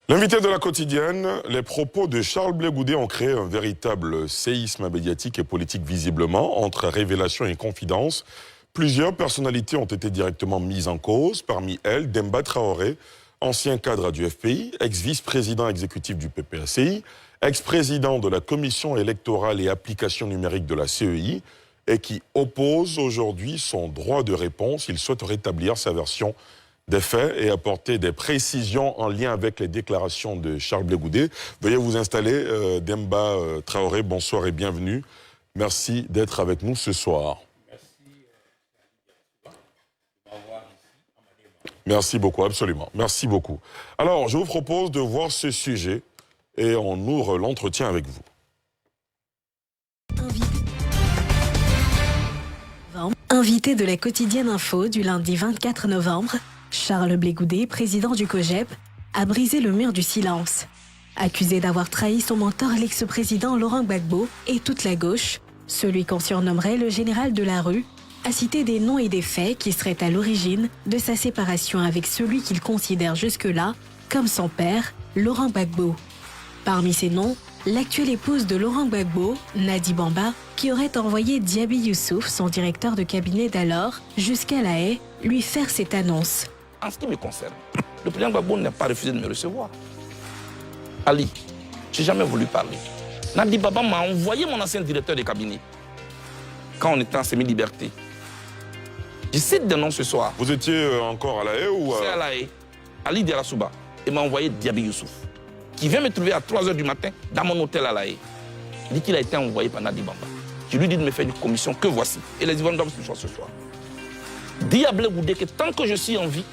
L'invité de la quotidienne, les propos de Charles Blé Goudé ont créé un véritable séisme médiatique et politique visiblement. Entre révélation et confidence, plusieurs personnalités ont été directement mises en cause. Parmi elles, Demba Traoré, ancien cadre du FPI, ex-vice-président exécutif du PPACI, ex-président de la Commission électorale et application numérique de la CEI, et qui oppose aujourd'hui son droit de réponse. Il souhaite rétablir sa version des faits et apporter des précisions en lien avec les déclarations de Charles Blé Goudé. Veuillez vous installer, Demba Traoré, bonsoir et bienvenue. Merci d'être avec nous ce soir. Merci beaucoup, absolument. Merci beaucoup. Alors, je vous propose de voir ce sujet et on ouvre l'entretien avec vous. Invité de la quotidienne info du lundi 24 novembre, Charles Blé Goudé, président du COJEP, a brisé le mur du silence. Accusé d'avoir trahi son mentor, l'ex-président Laurent Gbagbo et toute la gauche, celui qu'on surnommerait le général de la rue, a cité des noms et des faits qui seraient à l'origine de sa séparation avec celui qu'il considère jusque-là comme son père, Laurent Gbagbo. Parmi ces noms, l'actuelle épouse de Laurent Gbagbo, Nadi Bamba, qui aurait envoyé Diaby Youssouf, son directeur de cabinet d'alors, jusqu'à La Haye, lui faire cette annonce. En ce qui me concerne, le président Gbagbo n'a pas refusé de me recevoir. Ali, je n'ai jamais voulu parler. Nadi Bamba m'a envoyé mon ancien directeur de cabinet quand on était en semi-liberté. Je cite des noms ce soir. Vous étiez encore à La Haye ou C'est à La Haye, Ali Diarasouba, et m'a envoyé Diaby Youssouf, qui vient me trouver à 3 h du matin dans mon hôtel à La Haye. Il dit qu'il a été envoyé par Nadi Bamba. Je lui dis de me faire une commission que voici. Et les Ivoiriens doivent se voir ce soir. Dis à Blé Goudé que tant que je suis en vie,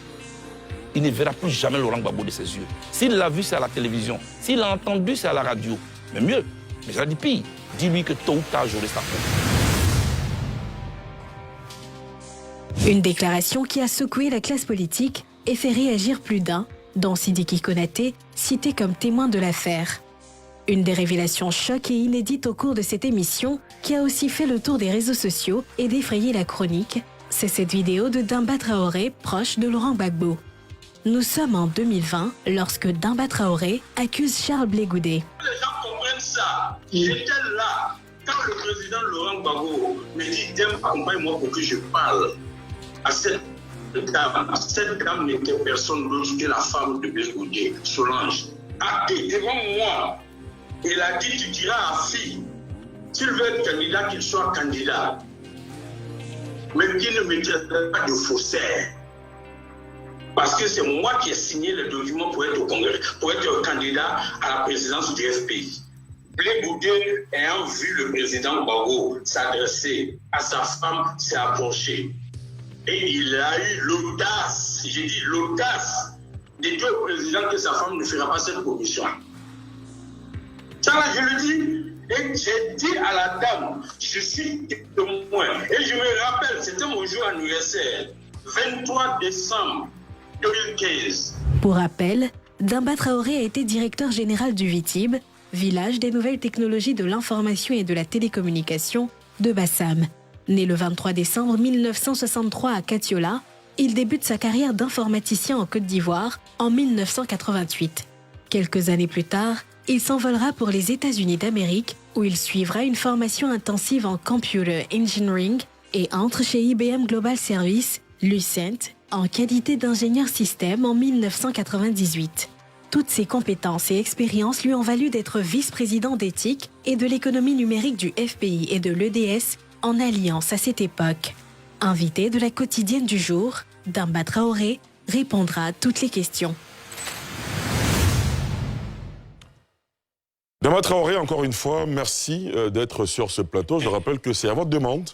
il ne verra plus jamais Laurent Gbagbo de ses yeux. S'il l'a vu, c'est à la télévision. S'il l'a entendu, c'est à la radio. Mais mieux, mais ça dit pire, dis-lui que tôt ou tard, j'aurai sa faute. Une déclaration qui a secoué la classe politique et fait réagir plus d'un, dont Sidiki Konaté, cité comme témoin de l'affaire. Une des révélations choc et inédites au cours de cette émission, qui a aussi fait le tour des réseaux sociaux et défrayé la chronique, c'est cette vidéo de Demba Traoré, proche de Laurent Gbagbo. Nous sommes en 2020 lorsque Demba Traoré accuse Charles Blé Goudé. Les gens comprennent ça. J'étais là quand le président Laurent Gbagbo me dit Demba, accompagne-moi pour que je parle à cette dame. Cette dame n'était personne d'autre que la femme de Blé Goudé, Solange. Acté devant moi. Il a dit tu diras à fille, s'il veut être candidat, qu'il soit candidat. Mais qu'il ne me pas de faussaire. Parce que c'est moi qui ai signé le document pour être au Congrès, pour être candidat à la présidence du FPI. Blé Goudé, ayant vu le président Gbagbo s'adresser à sa femme, s'est approché. Et il a eu l'audace, j'ai dit l'audace, de dire au président que sa femme ne fera pas cette commission. Ça là, je le dis. Et j'ai dit à la dame, je suis témoin. Et je me rappelle, c'était mon jour anniversaire, 23 décembre 2015. Pour rappel, Demba Traoré a été directeur général du VITIB, village des nouvelles technologies de l'information et de la télécommunication de Bassam. Né le 23 décembre 1963 à Katiola, il débute sa carrière d'informaticien en Côte d'Ivoire en 1988. Quelques années plus tard, il s'envolera pour les États-Unis d'Amérique où il suivra une formation intensive en Computer Engineering et entre chez IBM Global Service, Lucent, en qualité d'ingénieur système en 1998. Toutes ses compétences et expériences lui ont valu d'être vice-président d'éthique et de l'économie numérique du FPI et de l'EDS en alliance à cette époque. Invité de la quotidienne du jour, Demba Traoré répondra à toutes les questions. Demba Traoré, encore une fois, merci d'être sur ce plateau. Je rappelle que c'est à votre demande.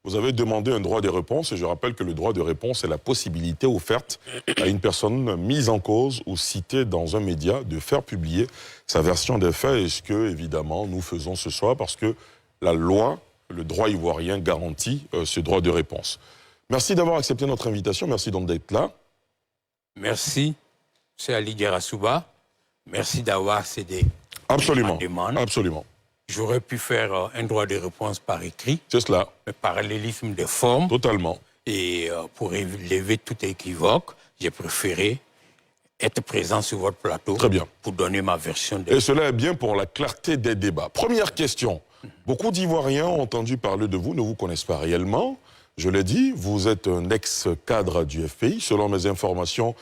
Vous avez demandé un droit de réponse et je rappelle que le droit de réponse est la possibilité offerte à une personne mise en cause ou citée dans un média de faire publier sa version des faits. Et ce que, évidemment, nous faisons ce soir parce que la loi, le droit ivoirien garantit ce droit de réponse. Merci d'avoir accepté notre invitation. Merci donc d'être là. Merci, c'est Ali Diarasouba. Merci d'avoir cédé. Absolument, demande. absolument. J'aurais pu faire un droit de réponse par écrit. C'est cela. Mais parallélisme des formes. Totalement. Et pour lever tout équivoque, j'ai préféré être présent sur votre plateau. Très bien. Pour donner ma version de... Et cela est bien pour la clarté des débats. Première question. Beaucoup d'Ivoiriens ont entendu parler de vous, ne vous connaissent pas réellement. Je l'ai dit, vous êtes un ex-cadre du FPI. Selon mes informations,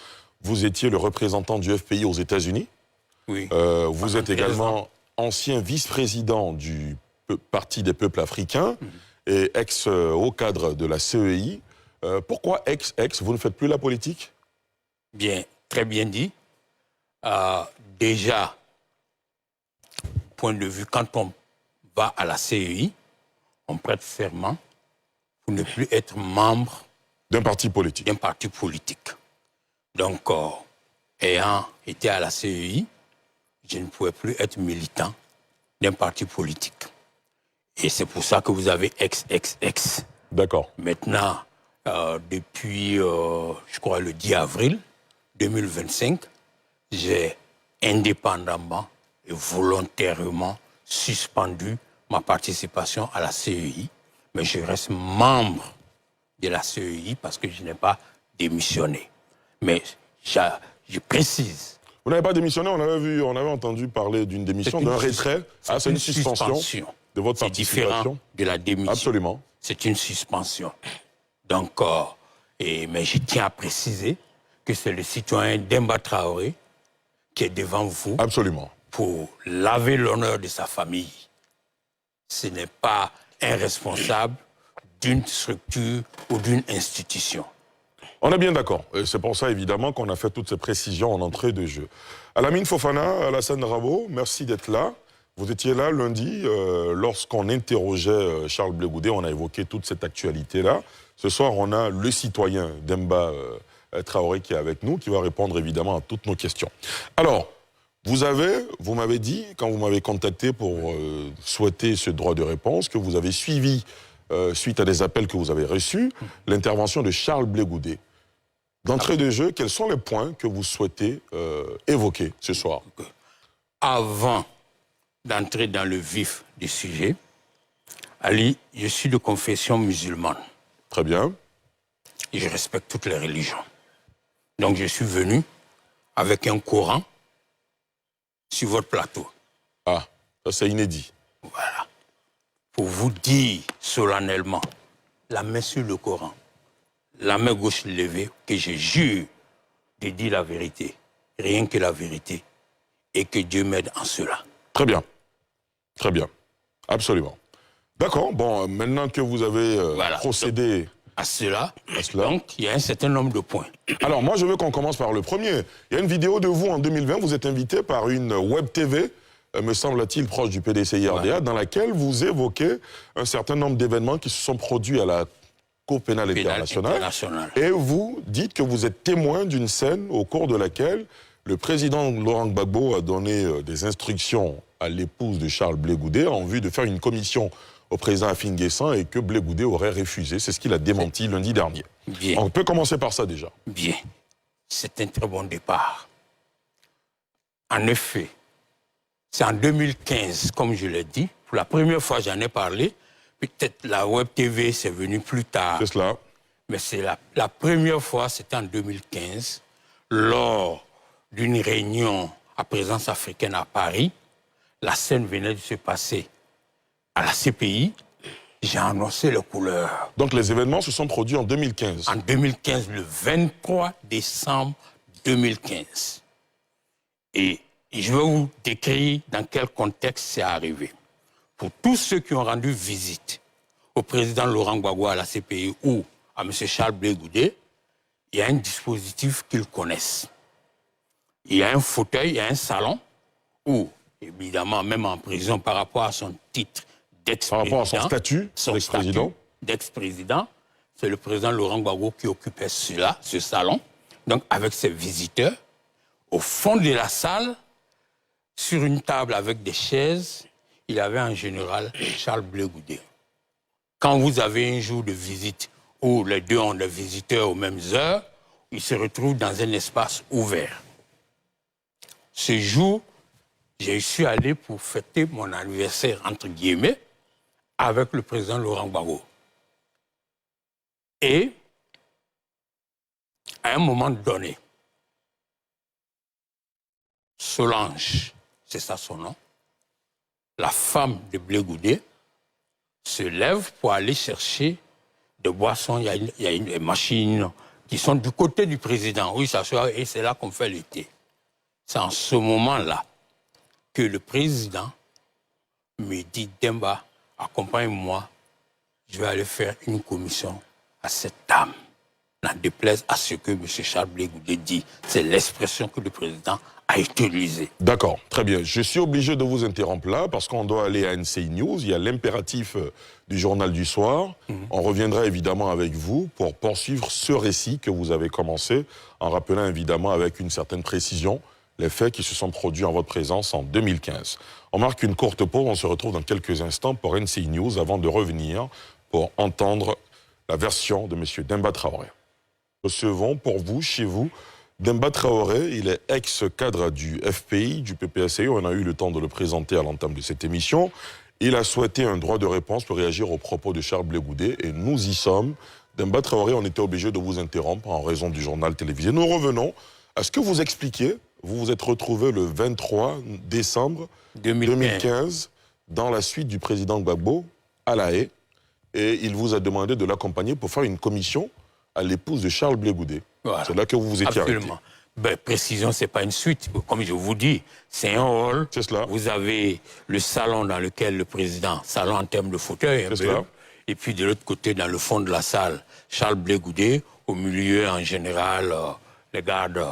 vous étiez le représentant du FPI aux États-Unis. Oui. Vous êtes également ancien vice-président du Parti des peuples africains et ex-haut cadre de la CEI. Pourquoi ex-ex? Vous ne faites plus la politique? Bien, très bien dit. Déjà, point de vue, quand on va à la CEI, on prête serment pour ne plus être membre d'un parti politique. Donc, ayant été à la CEI, je ne pouvais plus être militant d'un parti politique. Et c'est pour ça que vous avez ex. D'accord. Maintenant, depuis, je crois, le 10 avril 2025, j'ai indépendamment et volontairement suspendu ma participation à la CEI, mais je reste membre de la CEI parce que je n'ai pas démissionné. Mais je précise. Vous n'avez pas démissionné, on avait entendu parler d'une démission, d'un retrait. C'est une suspension de votre participation. C'est différent de la démission. Absolument. C'est une suspension. Donc, mais je tiens à préciser que c'est le citoyen Demba Traoré qui est devant vous. Absolument. Pour laver l'honneur de sa famille. Ce n'est pas un responsable d'une structure ou d'une institution. On est bien d'accord. C'est pour ça, évidemment, qu'on a fait toutes ces précisions en entrée de jeu. Alamine Fofana, Alassane Rabo, merci d'être là. Vous étiez là lundi, lorsqu'on interrogeait Charles Blé Goudé, on a évoqué toute cette actualité-là. Ce soir, on a le citoyen Demba Traoré qui est avec nous, qui va répondre évidemment à toutes nos questions. Alors, vous m'avez dit, quand vous m'avez contacté pour souhaiter ce droit de réponse, que vous avez suivi, suite à des appels que vous avez reçus, l'intervention de Charles Blé Goudé. D'entrée de jeu, quels sont les points que vous souhaitez évoquer ce soir? Avant d'entrer dans le vif du sujet, Ali, je suis de confession musulmane. Très bien. Et je respecte toutes les religions. Donc je suis venu avec un Coran sur votre plateau. Ah, ça c'est inédit. Voilà. Pour vous dire solennellement, la main sur le Coran, la main gauche levée, que je jure de dire la vérité, rien que la vérité, et que Dieu m'aide en cela. Très bien. Très bien. Absolument. D'accord. Bon, maintenant que vous avez procédé à cela, donc il y a un certain nombre de points. Alors moi, je veux qu'on commence par le premier. Il y a une vidéo de vous en 2020, vous êtes invité par une web TV, me semble-t-il, proche du PDCI-RDA, dans laquelle vous évoquez un certain nombre d'événements qui se sont produits à la Cour pénale internationale. Et vous dites que vous êtes témoin d'une scène au cours de laquelle le président Laurent Gbagbo a donné des instructions à l'épouse de Charles Blé Goudé en vue de faire une commission au président Afin Guessan et que Blé Goudé aurait refusé. C'est ce qu'il a démenti lundi dernier. Bien. On peut commencer par ça déjà. Bien. C'est un très bon départ. En effet, c'est en 2015, comme je l'ai dit. Pour la première fois, j'en ai parlé. Peut-être la Web TV, c'est venu plus tard. C'est cela. Mais c'est la première fois, c'était en 2015, lors d'une réunion à présence africaine à Paris. La scène venait de se passer à la CPI. J'ai annoncé les couleurs. Donc les événements se sont produits en 2015. En 2015, le 23 décembre 2015. Et je vais vous décrire dans quel contexte c'est arrivé. Pour tous ceux qui ont rendu visite au président Laurent Gbagbo à la CPI ou à M. Charles Blé Goudé, il y a un dispositif qu'ils connaissent. Il y a un fauteuil, il y a un salon où, évidemment, même en prison, par rapport à son titre d'ex-président, par rapport à son statut d'ex-président, c'est le président Laurent Gbagbo qui occupait ce salon, donc avec ses visiteurs. Au fond de la salle, sur une table avec des chaises, il y avait en général Charles Blé Goudé. Quand vous avez un jour de visite où les deux ont des visiteurs aux mêmes heures, ils se retrouvent dans un espace ouvert. Ce jour, j'ai su aller pour fêter mon anniversaire, entre guillemets, avec le président Laurent Gbagbo. Et, à un moment donné, Solange, c'est ça son nom, la femme de Blé Goudé, se lève pour aller chercher des boissons. Il y a une machine qui sont du côté du président. Oui, s'assoit et c'est là qu'on fait le thé. C'est en ce moment-là que le président me dit, Demba, accompagne-moi, je vais aller faire une commission à cette dame. N'en déplaise à ce que M. Charles Blé Goudé dit. C'est l'expression que le président a utilisée. D'accord, très bien. Je suis obligé de vous interrompre là parce qu'on doit aller à NCI News. Il y a l'impératif du journal du soir. On reviendra évidemment avec vous pour poursuivre ce récit que vous avez commencé en rappelant évidemment avec une certaine précision les faits qui se sont produits en votre présence en 2015. On marque une courte pause, on se retrouve dans quelques instants pour NCI News avant de revenir pour entendre la version de M. Demba Traoré. Recevons pour vous, chez vous, Demba Traoré. Il est ex-cadre du FPI, du PPACI. On a eu le temps de le présenter à l'entame de cette émission. Il a souhaité un droit de réponse pour réagir aux propos de Charles Blé Goudé et nous y sommes. Demba Traoré, on était obligé de vous interrompre en raison du journal télévisé. Nous revenons à ce que vous expliquiez. Vous vous êtes retrouvé le 23 décembre 2015 dans la suite du président Gbagbo à La Haye et il vous a demandé de l'accompagner pour faire une commission à l'épouse de Charles Blé Goudé. Voilà. C'est là que vous vous étiez Absolument. Ben, précision, ce n'est pas une suite. Comme je vous dis, c'est un hall. C'est cela. Vous avez le salon dans lequel le président, salon en termes de fauteuil, c'est cela. Et puis de l'autre côté, dans le fond de la salle, Charles Blé Goudé, au milieu, en général, les gardes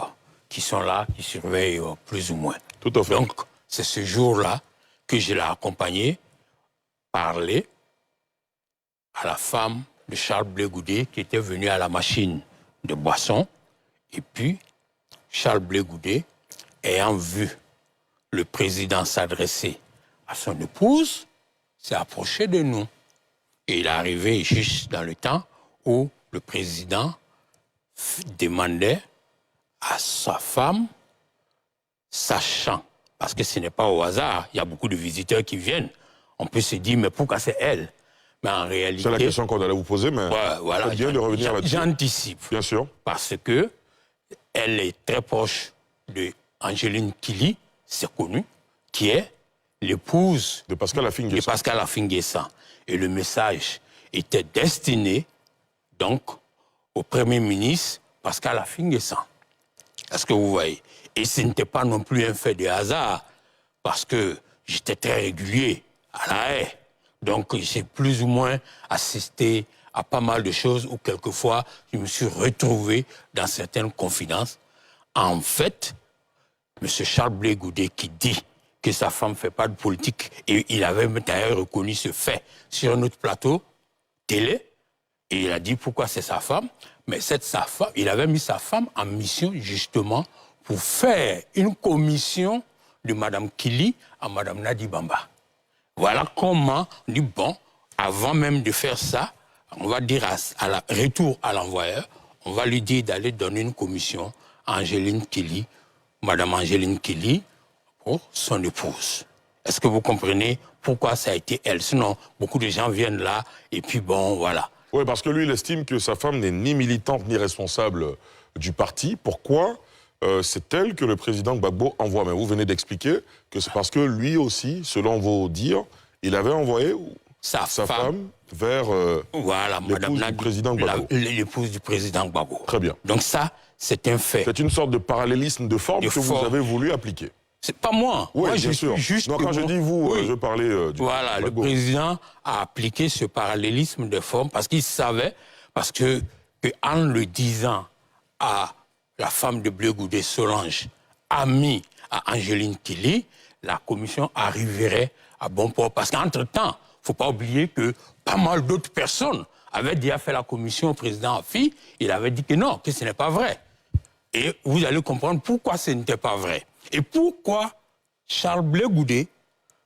qui sont là, qui surveillent plus ou moins. Tout à fait. Donc, c'est ce jour-là que je l'ai accompagné parler à la femme de Charles Blé Goudé qui était venue à la machine de boisson. Et puis, Charles Blé Goudé, ayant vu le président s'adresser à son épouse, s'est approché de nous. Et il est arrivé juste dans le temps où le président demandait à sa femme, sachant, parce que ce n'est pas au hasard, il y a beaucoup de visiteurs qui viennent, on peut se dire, mais pourquoi c'est elle? Mais en réalité... C'est la question qu'on allait vous poser, mais voilà, c'est bien de revenir là-dessus. J'anticipe. Bien sûr. Parce que elle est très proche de Angeline Kili, c'est connu, qui est l'épouse de Pascal Affi-N'Guessan. Et le message était destiné, donc, au Premier ministre Pascal Affi-N'Guessan. Est-ce que vous voyez? Et ce n'était pas non plus un fait de hasard, parce que j'étais très régulier à La Haye. Donc, j'ai plus ou moins assisté à pas mal de choses où, quelquefois, je me suis retrouvé dans certaines confidences. En fait, M. Charles Blé Goudé qui dit que sa femme ne fait pas de politique, et il avait d'ailleurs reconnu ce fait sur un autre plateau télé, et il a dit pourquoi c'est sa femme. Mais sa femme, il avait mis sa femme en mission justement pour faire une commission de Mme Kili à Mme Nadi Bamba. Voilà comment on dit, bon, avant même de faire ça, on va dire retour à l'envoyeur, on va lui dire d'aller donner une commission à Angeline Kili, Mme Angeline Kili, pour son épouse. Est-ce que vous comprenez pourquoi ça a été elle? Sinon, beaucoup de gens viennent là, et puis bon, voilà. Oui, parce que lui, il estime que sa femme n'est ni militante ni responsable du parti. Pourquoi c'est elle que le président Gbagbo envoie? Mais vous venez d'expliquer que c'est parce que lui aussi, selon vos dires, il avait envoyé sa femme vers voilà, l'épouse du président Gbagbo. L'épouse du président Gbagbo. Très bien. Donc ça, c'est un fait. C'est une sorte de parallélisme de forme vous avez voulu appliquer. C'est pas moi. Oui, moi, bien sûr. Donc quand je dis vous, je parlais du voilà, Gbagbo. Le président a appliqué ce parallélisme de forme parce qu'il savait, parce que en le disant à la femme de Blé Goudé, Solange, amie à Angeline Kili, la commission arriverait à bon port. Parce qu'entre-temps, il ne faut pas oublier que pas mal d'autres personnes avaient déjà fait la commission au président Affi. Il avait dit que non, que ce n'est pas vrai. Et vous allez comprendre pourquoi ce n'était pas vrai. Et pourquoi Charles Blé Goudé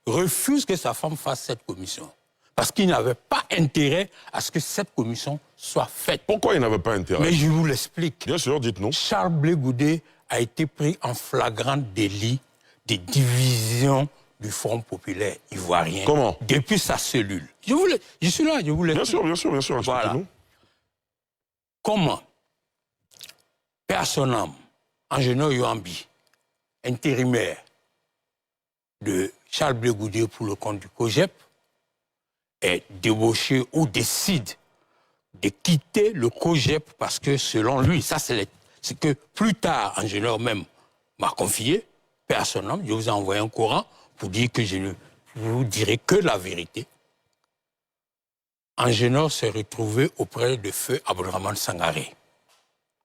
refuse que sa femme fasse cette commission. Parce qu'il n'avait pas intérêt à ce que cette commission soit faite. Pourquoi il n'avait pas intérêt? Mais je vous l'explique. Bien sûr, dites-nous. Charles Blé Goudé a été pris en flagrant délit de division du Front populaire ivoirien. Comment? Depuis sa cellule. Je suis là, je vous l'explique. Bien sûr. Voilà. Comment Père son âme, Angéno Yoambi, intérimaire de Charles Blé Goudé pour le compte du COJEP est débauché ou décide de quitter le COJEP parce que selon lui, ça c'est ce que plus tard, Angenor même m'a confié, paix à son âme, je vous ai envoyé un courant pour dire que je ne vous dirai que la vérité. Angenor s'est retrouvé auprès de feu Abdourahmane Sangaré.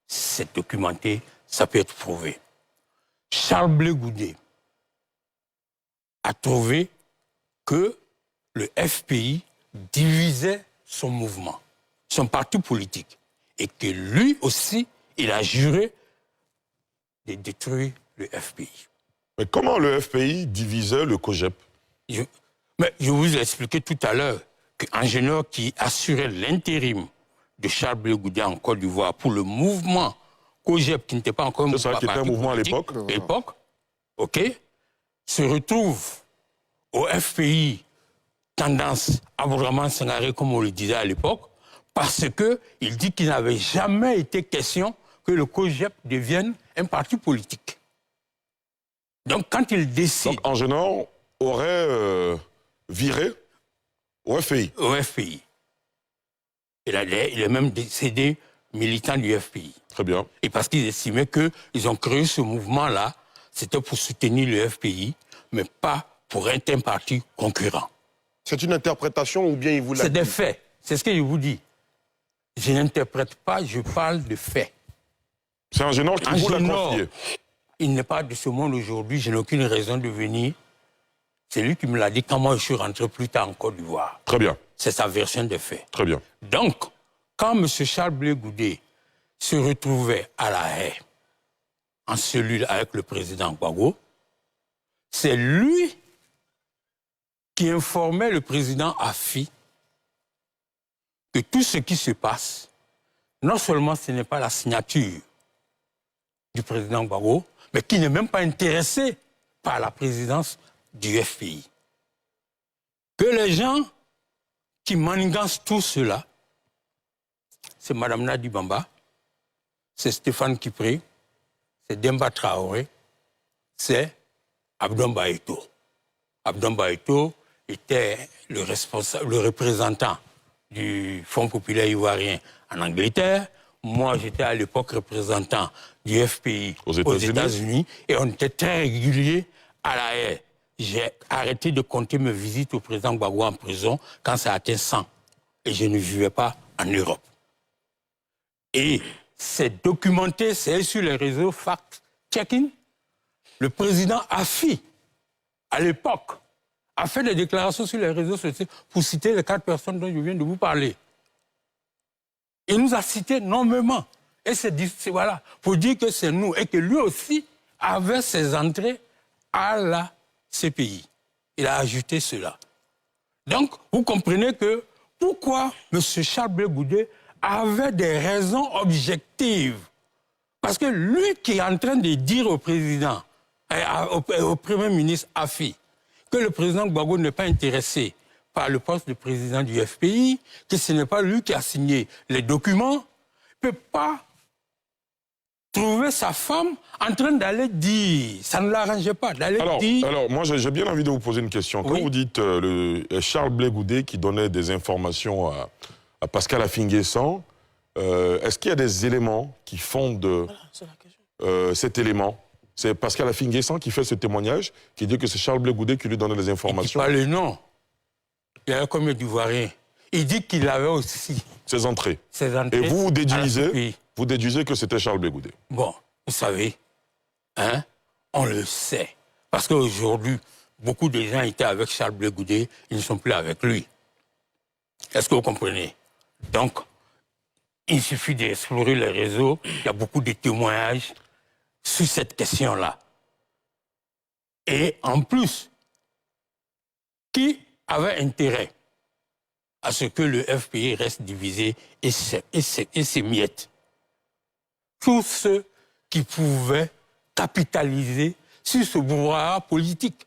C'est documenté, ça peut être prouvé. Charles Blé Goudé a trouvé que le FPI divisait son mouvement, son parti politique, et que lui aussi, il a juré de détruire le FPI. Mais comment le FPI divisait le COJEP? Je vous ai expliqué tout à l'heure qu'Angenor qui assurait l'intérim de Charles Blé Goudé en Côte d'Ivoire pour le mouvement COJEP, qui n'était pas encore un mouvement, qui était un mouvement à l'époque, ok, se retrouve au FPI tendance Abdourahmane Sangaré, comme on le disait à l'époque, parce qu'il dit qu'il n'avait jamais été question que le COJEP devienne un parti politique. Donc quand il décide... Donc Angenor aurait viré au FPI. Au FPI. Il est même décédé militant du FPI. Très bien. Et parce qu'ils estimaient qu'ils ont créé ce mouvement-là, c'était pour soutenir le FPI, mais pas pour être un parti concurrent. C'est une interprétation ou bien il vous l'a dit? C'est des faits. C'est ce que je vous dis. Je n'interprète pas, je parle de faits. C'est Angenor qui vous l'a confié. Il n'est pas de ce monde aujourd'hui, je n'ai aucune raison de venir. C'est lui qui me l'a dit quand moi je suis rentré plus tard en Côte d'Ivoire. Très bien. C'est sa version des faits. Très bien. Donc, quand M. Charles Blé Goudé se retrouvait à La Haye, en cellule avec le président Gbagbo, c'est lui qui informait le président Afi que tout ce qui se passe, non seulement ce n'est pas la signature du président Gbagbo, mais qui n'est même pas intéressé par la présidence du FPI. Que les gens qui manigancent tout cela, c'est Mme Nadi Bamba, c'est Stéphane Kipré, c'est Demba Traoré, c'est Abdon Baïto. Abdon Baïto était le représentant du Fonds populaire ivoirien en Angleterre. Moi, j'étais à l'époque représentant du FPI aux États-Unis et on était très réguliers à La Haye. J'ai arrêté de compter mes visites au président Gbagbo en prison quand ça atteint 100 et je ne vivais pas en Europe. Et c'est documenté, c'est sur les réseaux fact-checking. Le président Afi, à l'époque, a fait des déclarations sur les réseaux sociaux pour citer les 4 personnes dont je viens de vous parler. Il nous a cités nommément. Et c'est voilà, pour dire que c'est nous et que lui aussi avait ses entrées à la CPI. Il a ajouté cela. Donc, vous comprenez que pourquoi M. Charles Blé Goudé avait des raisons objectives. Parce que lui qui est en train de dire au président, au Premier ministre Afi, que le président Gbagbo n'est pas intéressé par le poste de président du FPI, que ce n'est pas lui qui a signé les documents, ne peut pas trouver sa femme en train d'aller dire. Ça ne l'arrangeait pas d'aller dire... Alors, moi, j'ai bien envie de vous poser une question. Quand vous dites Charles Blé Goudé qui donnait des informations à Pascal Affi-N'Guessan, est-ce qu'il y a des éléments qui fondent cet élément? C'est Pascal Affi-N'Guessan qui fait ce témoignage, qui dit que c'est Charles Blé Goudé qui lui donnait les informations. Il ne dit pas le nom. Il y a combien d'Ivoiriens? Il dit qu'il avait aussi... Ses entrées. Et vous déduisez que c'était Charles Blé Goudé. Bon, vous savez, hein, on le sait. Parce qu'aujourd'hui, beaucoup de gens étaient avec Charles Blé Goudé, ils ne sont plus avec lui. Est-ce que vous comprenez? Donc, il suffit d'explorer les réseaux, il y a beaucoup de témoignages sur cette question-là. Et en plus, qui avait intérêt à ce que le FPI reste divisé et s'émiette? Tous ceux qui pouvaient capitaliser sur ce brouhaha politique.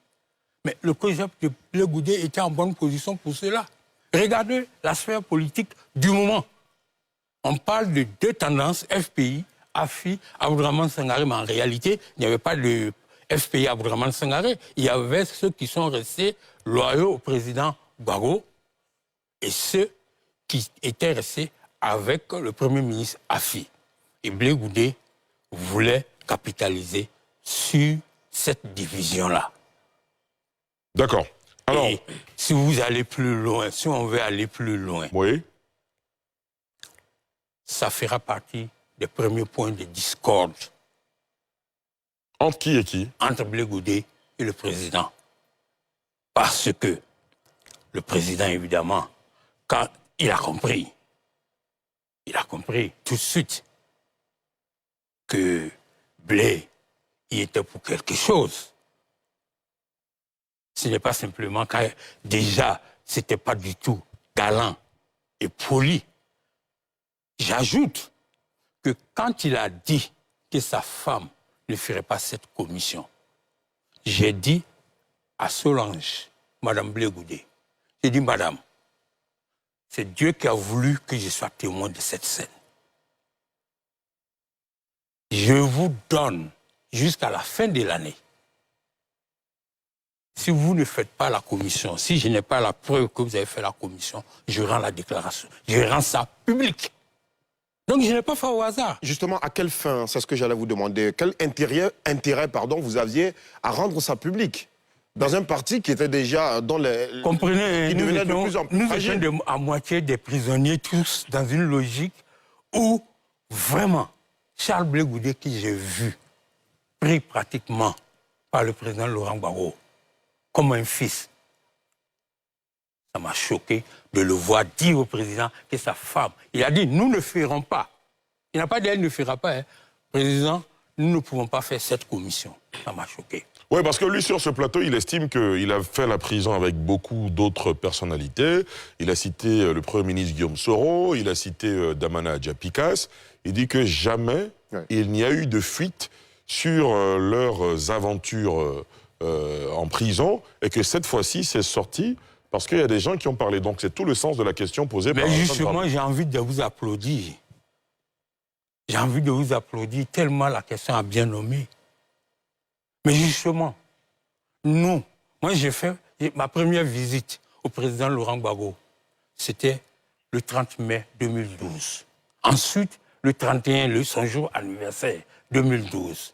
Mais le COJEP de Blé Goudé était en bonne position pour cela. Regardez la sphère politique du moment. On parle de 2 tendances, FPI, Afi, Abdourahmane Sangaré, mais en réalité, il n'y avait pas de FPI Abdourahmane Sangaré. Il y avait ceux qui sont restés loyaux au président Gbagbo et ceux qui étaient restés avec le Premier ministre Afi. Et Blé Goudé voulait capitaliser sur cette division-là. D'accord. Alors, et si vous allez plus loin, si on veut aller plus loin, oui. Ça fera partie des premiers points de discorde. Entre qui et qui? Entre Blé Goudé et le président. Parce que le président, évidemment, quand il a compris tout de suite que Blé, il était pour quelque chose. Ce n'est pas simplement quand déjà, ce n'était pas du tout galant et poli. J'ajoute que quand il a dit que sa femme ne ferait pas cette commission, j'ai dit à Solange, Madame Blé Goudé, j'ai dit, Madame, c'est Dieu qui a voulu que je sois témoin de cette scène. Je vous donne jusqu'à la fin de l'année. Si vous ne faites pas la commission, si je n'ai pas la preuve que vous avez fait la commission, je rends la déclaration. Je rends ça public. Donc je n'ai pas fait au hasard. Justement, à quelle fin? C'est ce que j'allais vous demander. Quel intérêt vous aviez à rendre ça public dans un parti qui était déjà dans les... Comprenez, qui devenait de plus en plus fragile. Nous étions à moitié des prisonniers, tous dans une logique où, vraiment, Charles Blé Goudé, qui j'ai vu, pris pratiquement par le président Laurent Gbagbo, comme un fils. Ça m'a choqué de le voir dire au président que sa femme... Il a dit, nous ne ferons pas. Il n'a pas dit, elle ne fera pas. Hein. Président, nous ne pouvons pas faire cette commission. Ça m'a choqué. Oui, parce que lui, sur ce plateau, il estime qu'il a fait la prison avec beaucoup d'autres personnalités. Il a cité le Premier ministre Guillaume Soro, il a cité Damana Adjapikas. Il dit que jamais il n'y a eu de fuite sur leurs aventures en prison et que cette fois-ci, c'est sorti parce qu'il y a des gens qui ont parlé. Donc, c'est tout le sens de la question posée par... Mais justement, j'ai envie de vous applaudir. J'ai envie de vous applaudir tellement la question a bien nommé. Mais justement, moi j'ai fait ma première visite au président Laurent Gbagbo. C'était le 30 mai 2012. Ensuite, le 31, son jour anniversaire, 2012.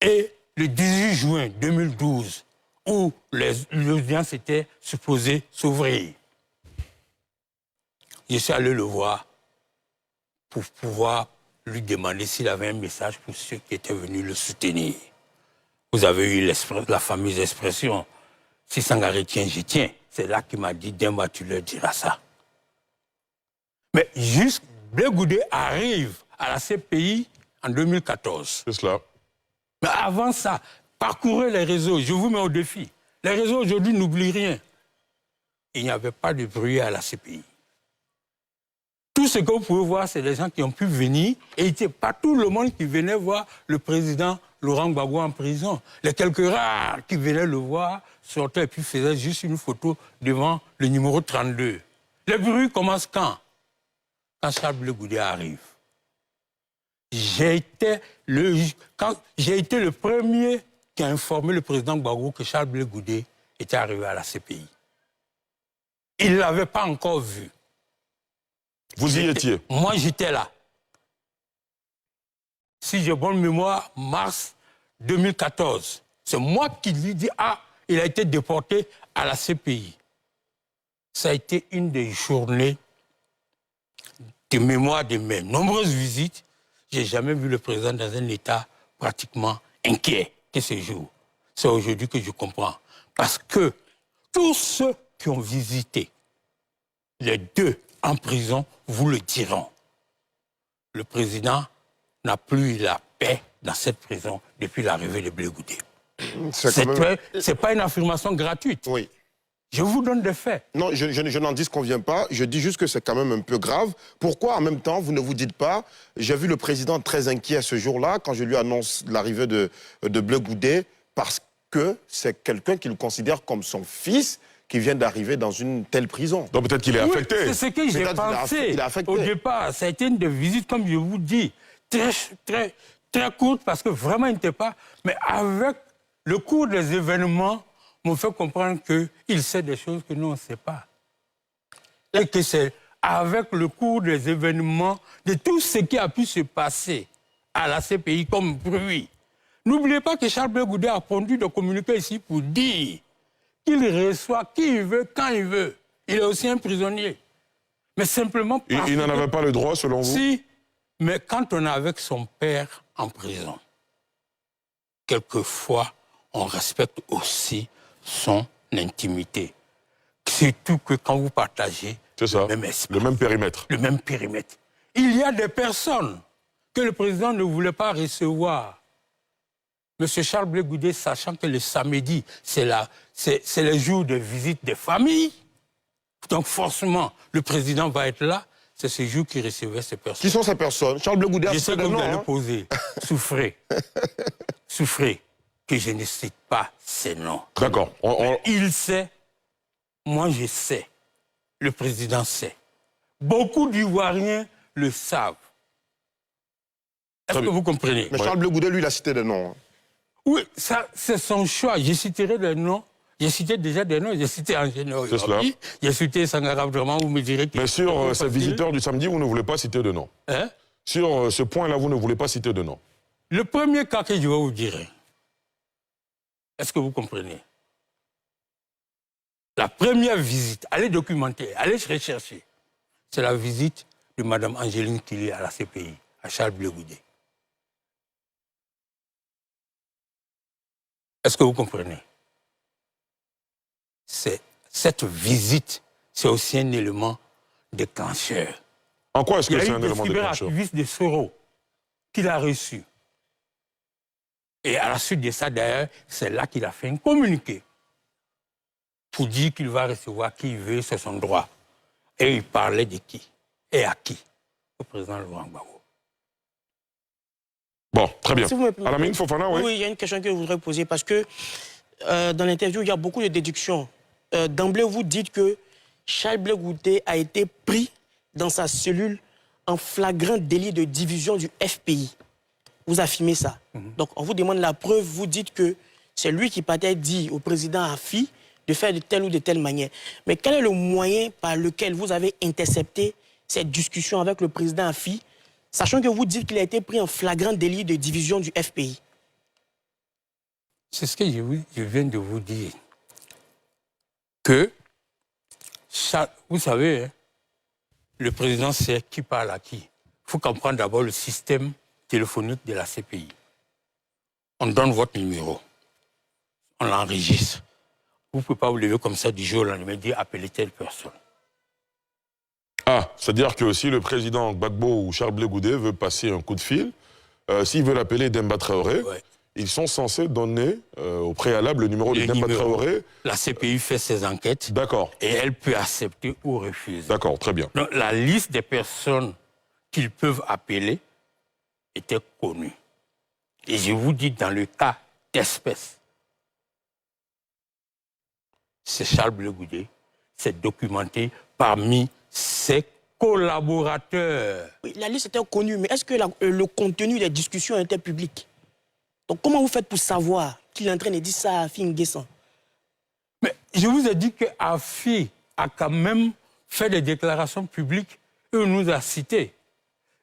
Et le 18 juin 2012, où l'audience était supposée s'ouvrir, je suis allé le voir pour pouvoir lui demander s'il avait un message pour ceux qui étaient venus le soutenir. Vous avez eu la fameuse expression « Si Sangaré tient, je tiens ». C'est là qu'il m'a dit « Demba, tu leur diras ça ». Mais juste, Blé Goudé arrive à la CPI en 2014. C'est cela. Mais avant ça, parcourez les réseaux, je vous mets au défi. Les réseaux aujourd'hui n'oublient rien. Il n'y avait pas de bruit à la CPI. Tout ce que vous pouvez voir, c'est des gens qui ont pu venir, et il n'était pas tout le monde qui venait voir le président Laurent Gbagbo en prison. Les quelques rares qui venaient le voir sortaient et puis faisaient juste une photo devant le numéro 32. Les bruits commencent quand? Quand Charles Blé Goudé arrive. J'ai été le premier qui a informé le président Gbagbo que Charles Blé Goudé était arrivé à la CPI. Il ne l'avait pas encore vu. Vous y étiez? Moi, j'étais là. Si j'ai bonne mémoire, mars 2014. C'est moi qui lui dis, il a été déporté à la CPI. Ça a été une des journées de mémoire de mes nombreuses visites. Je n'ai jamais vu le président dans un état pratiquement inquiet que ce jour. C'est aujourd'hui que je comprends. Parce que tous ceux qui ont visité les deux en prison vous le diront. Le président n'a plus la paix dans cette prison depuis l'arrivée de Blé Goudé. C'est pas une affirmation gratuite. Oui. Je vous donne des faits. Non, je n'en disconviens pas. Je dis juste que c'est quand même un peu grave. Pourquoi, en même temps, vous ne vous dites pas... J'ai vu le président très inquiet ce jour-là, quand je lui annonce l'arrivée de Blé Goudé, parce que c'est quelqu'un qu'il considère comme son fils qui vient d'arriver dans une telle prison. Donc peut-être qu'il est affecté. C'est ce que j'ai pensé. Il est affecté. Au départ, ça a été une des visites, comme je vous dis, très, très, très courte parce que vraiment il n'était pas... Mais avec le cours des événements, me fait comprendre qu'il sait des choses que nous, on ne sait pas. Et que c'est avec le cours des événements, de tout ce qui a pu se passer à la CPI comme bruit. N'oubliez pas que Charles Blé Goudé a pondu de communiquer ici pour dire qu'il reçoit qui il veut, quand il veut. Il est aussi un prisonnier. Mais simplement parce Il n'en avait pas le droit, selon vous? Si, mais quand on est avec son père en prison, quelquefois, on respecte aussi son intimité. Surtout que quand vous partagez le même espace, le même périmètre. Le même périmètre. Il y a des personnes que le président ne voulait pas recevoir. Monsieur Charles Blé Goudé, sachant que le samedi, c'est le jour de visite des familles, donc forcément, le président va être là, c'est ce jour qui recevait ces personnes. Qui sont ces personnes? Charles Blé Goudé a cité des noms. Je sais que vous allez poser. Souffrez. Souffrez que je ne cite pas ces noms. D'accord. Il sait, moi je sais, le président sait. Beaucoup d'Ivoiriens le savent. Est-ce que vous comprenez? Mais Charles Blé Goudé, lui, il a cité des noms. Oui, ça, c'est son choix. Je citerai des noms. J'ai cité déjà des noms. J'ai cité Angéno. J'ai cité Sangara Abdourahmane, vous me direz... Mais sur ces visiteurs du samedi, vous ne voulez pas citer de noms. Hein? Sur ce point-là, vous ne voulez pas citer de noms. Le premier cas que je vais vous dire, est-ce que vous comprenez? La première visite, allez documenter, allez rechercher, c'est la visite de Mme Angéline Killy à la CPI, à Charles Blé Goudé. Est-ce que vous comprenez? Cette visite, c'est aussi un élément déclencheur. En quoi est-ce que c'est un élément déclencheur? Il y a eu des cyberactivistes de Soro qu'il a reçus. Et à la suite de ça, d'ailleurs, c'est là qu'il a fait un communiqué pour dire qu'il va recevoir qui il veut, c'est son droit. Et il parlait de qui et à qui? Au président Laurent Gbagbo. Bon, très bien. Si Alamine Fofana, oui. Oui, il y a une question que je voudrais poser parce que dans l'interview, il y a beaucoup de déductions. D'emblée, vous dites que Charles Blé Goudé a été pris dans sa cellule en flagrant délit de division du FPI. Vous affirmez ça. Donc, on vous demande la preuve. Vous dites que c'est lui qui peut-être dit au président Afi de faire de telle ou de telle manière. Mais quel est le moyen par lequel vous avez intercepté cette discussion avec le président Afi, sachant que vous dites qu'il a été pris en flagrant délit de division du FPI? C'est ce que je viens de vous dire. Que, vous savez, hein, le président sait qui parle à qui. Il faut comprendre d'abord le système téléphonique de la CPI. On donne votre numéro, on l'enregistre. Vous ne pouvez pas vous lever comme ça du jour au lendemain et dire appelez telle personne. Ah, c'est-à-dire que si le président Gbagbo ou Charles Blé Goudé veut passer un coup de fil, s'ils veulent appeler Demba Traoré, ils sont censés donner au préalable le numéro de Demba Traoré. La CPI fait ses enquêtes. D'accord. Et elle peut accepter ou refuser. D'accord, très bien. Donc, la liste des personnes qu'ils peuvent appeler était connue. Et je vous dis, dans le cas d'espèce, c'est Charles Blé Goudé, c'est documenté parmi ses collaborateurs. Oui, la liste était connue, mais est-ce que le contenu des discussions était public? Donc comment vous faites pour savoir qu'il est en train de dire ça à Afi N'Guessan? Mais je vous ai dit que Afi a quand même fait des déclarations publiques et nous a cités.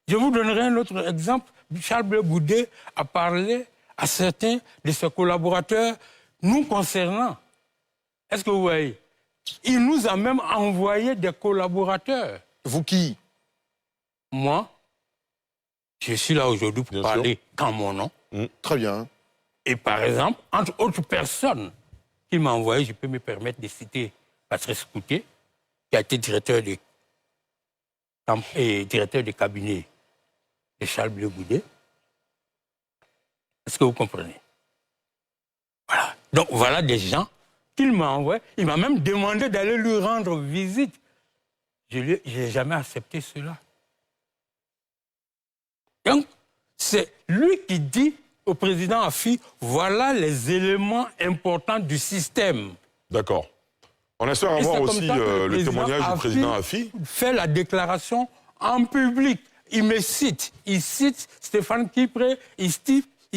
Je vous donnerai un autre exemple. Charles Blé Goudé a parlé à certains de ses collaborateurs nous concernant. Est-ce que vous voyez? Il nous a même envoyé des collaborateurs. Vous qui? Moi, je suis là aujourd'hui pour parler qu'en mon nom. Très bien. Et par exemple, entre autres personnes qu'il m'a envoyé, je peux me permettre de citer Patrice Coutet, qui a été directeur de cabinet de Charles Blé Goudé. Est-ce que vous comprenez? Voilà. Donc voilà des gens qu'il m'a envoyé. Il m'a même demandé d'aller lui rendre visite. Je n'ai jamais accepté cela. Donc, c'est lui qui dit au président Afi, voilà les éléments importants du système. D'accord. On espère avoir aussi le témoignage du président Afi. Fait la déclaration en public, il me cite. Il cite Stéphane Kipré, il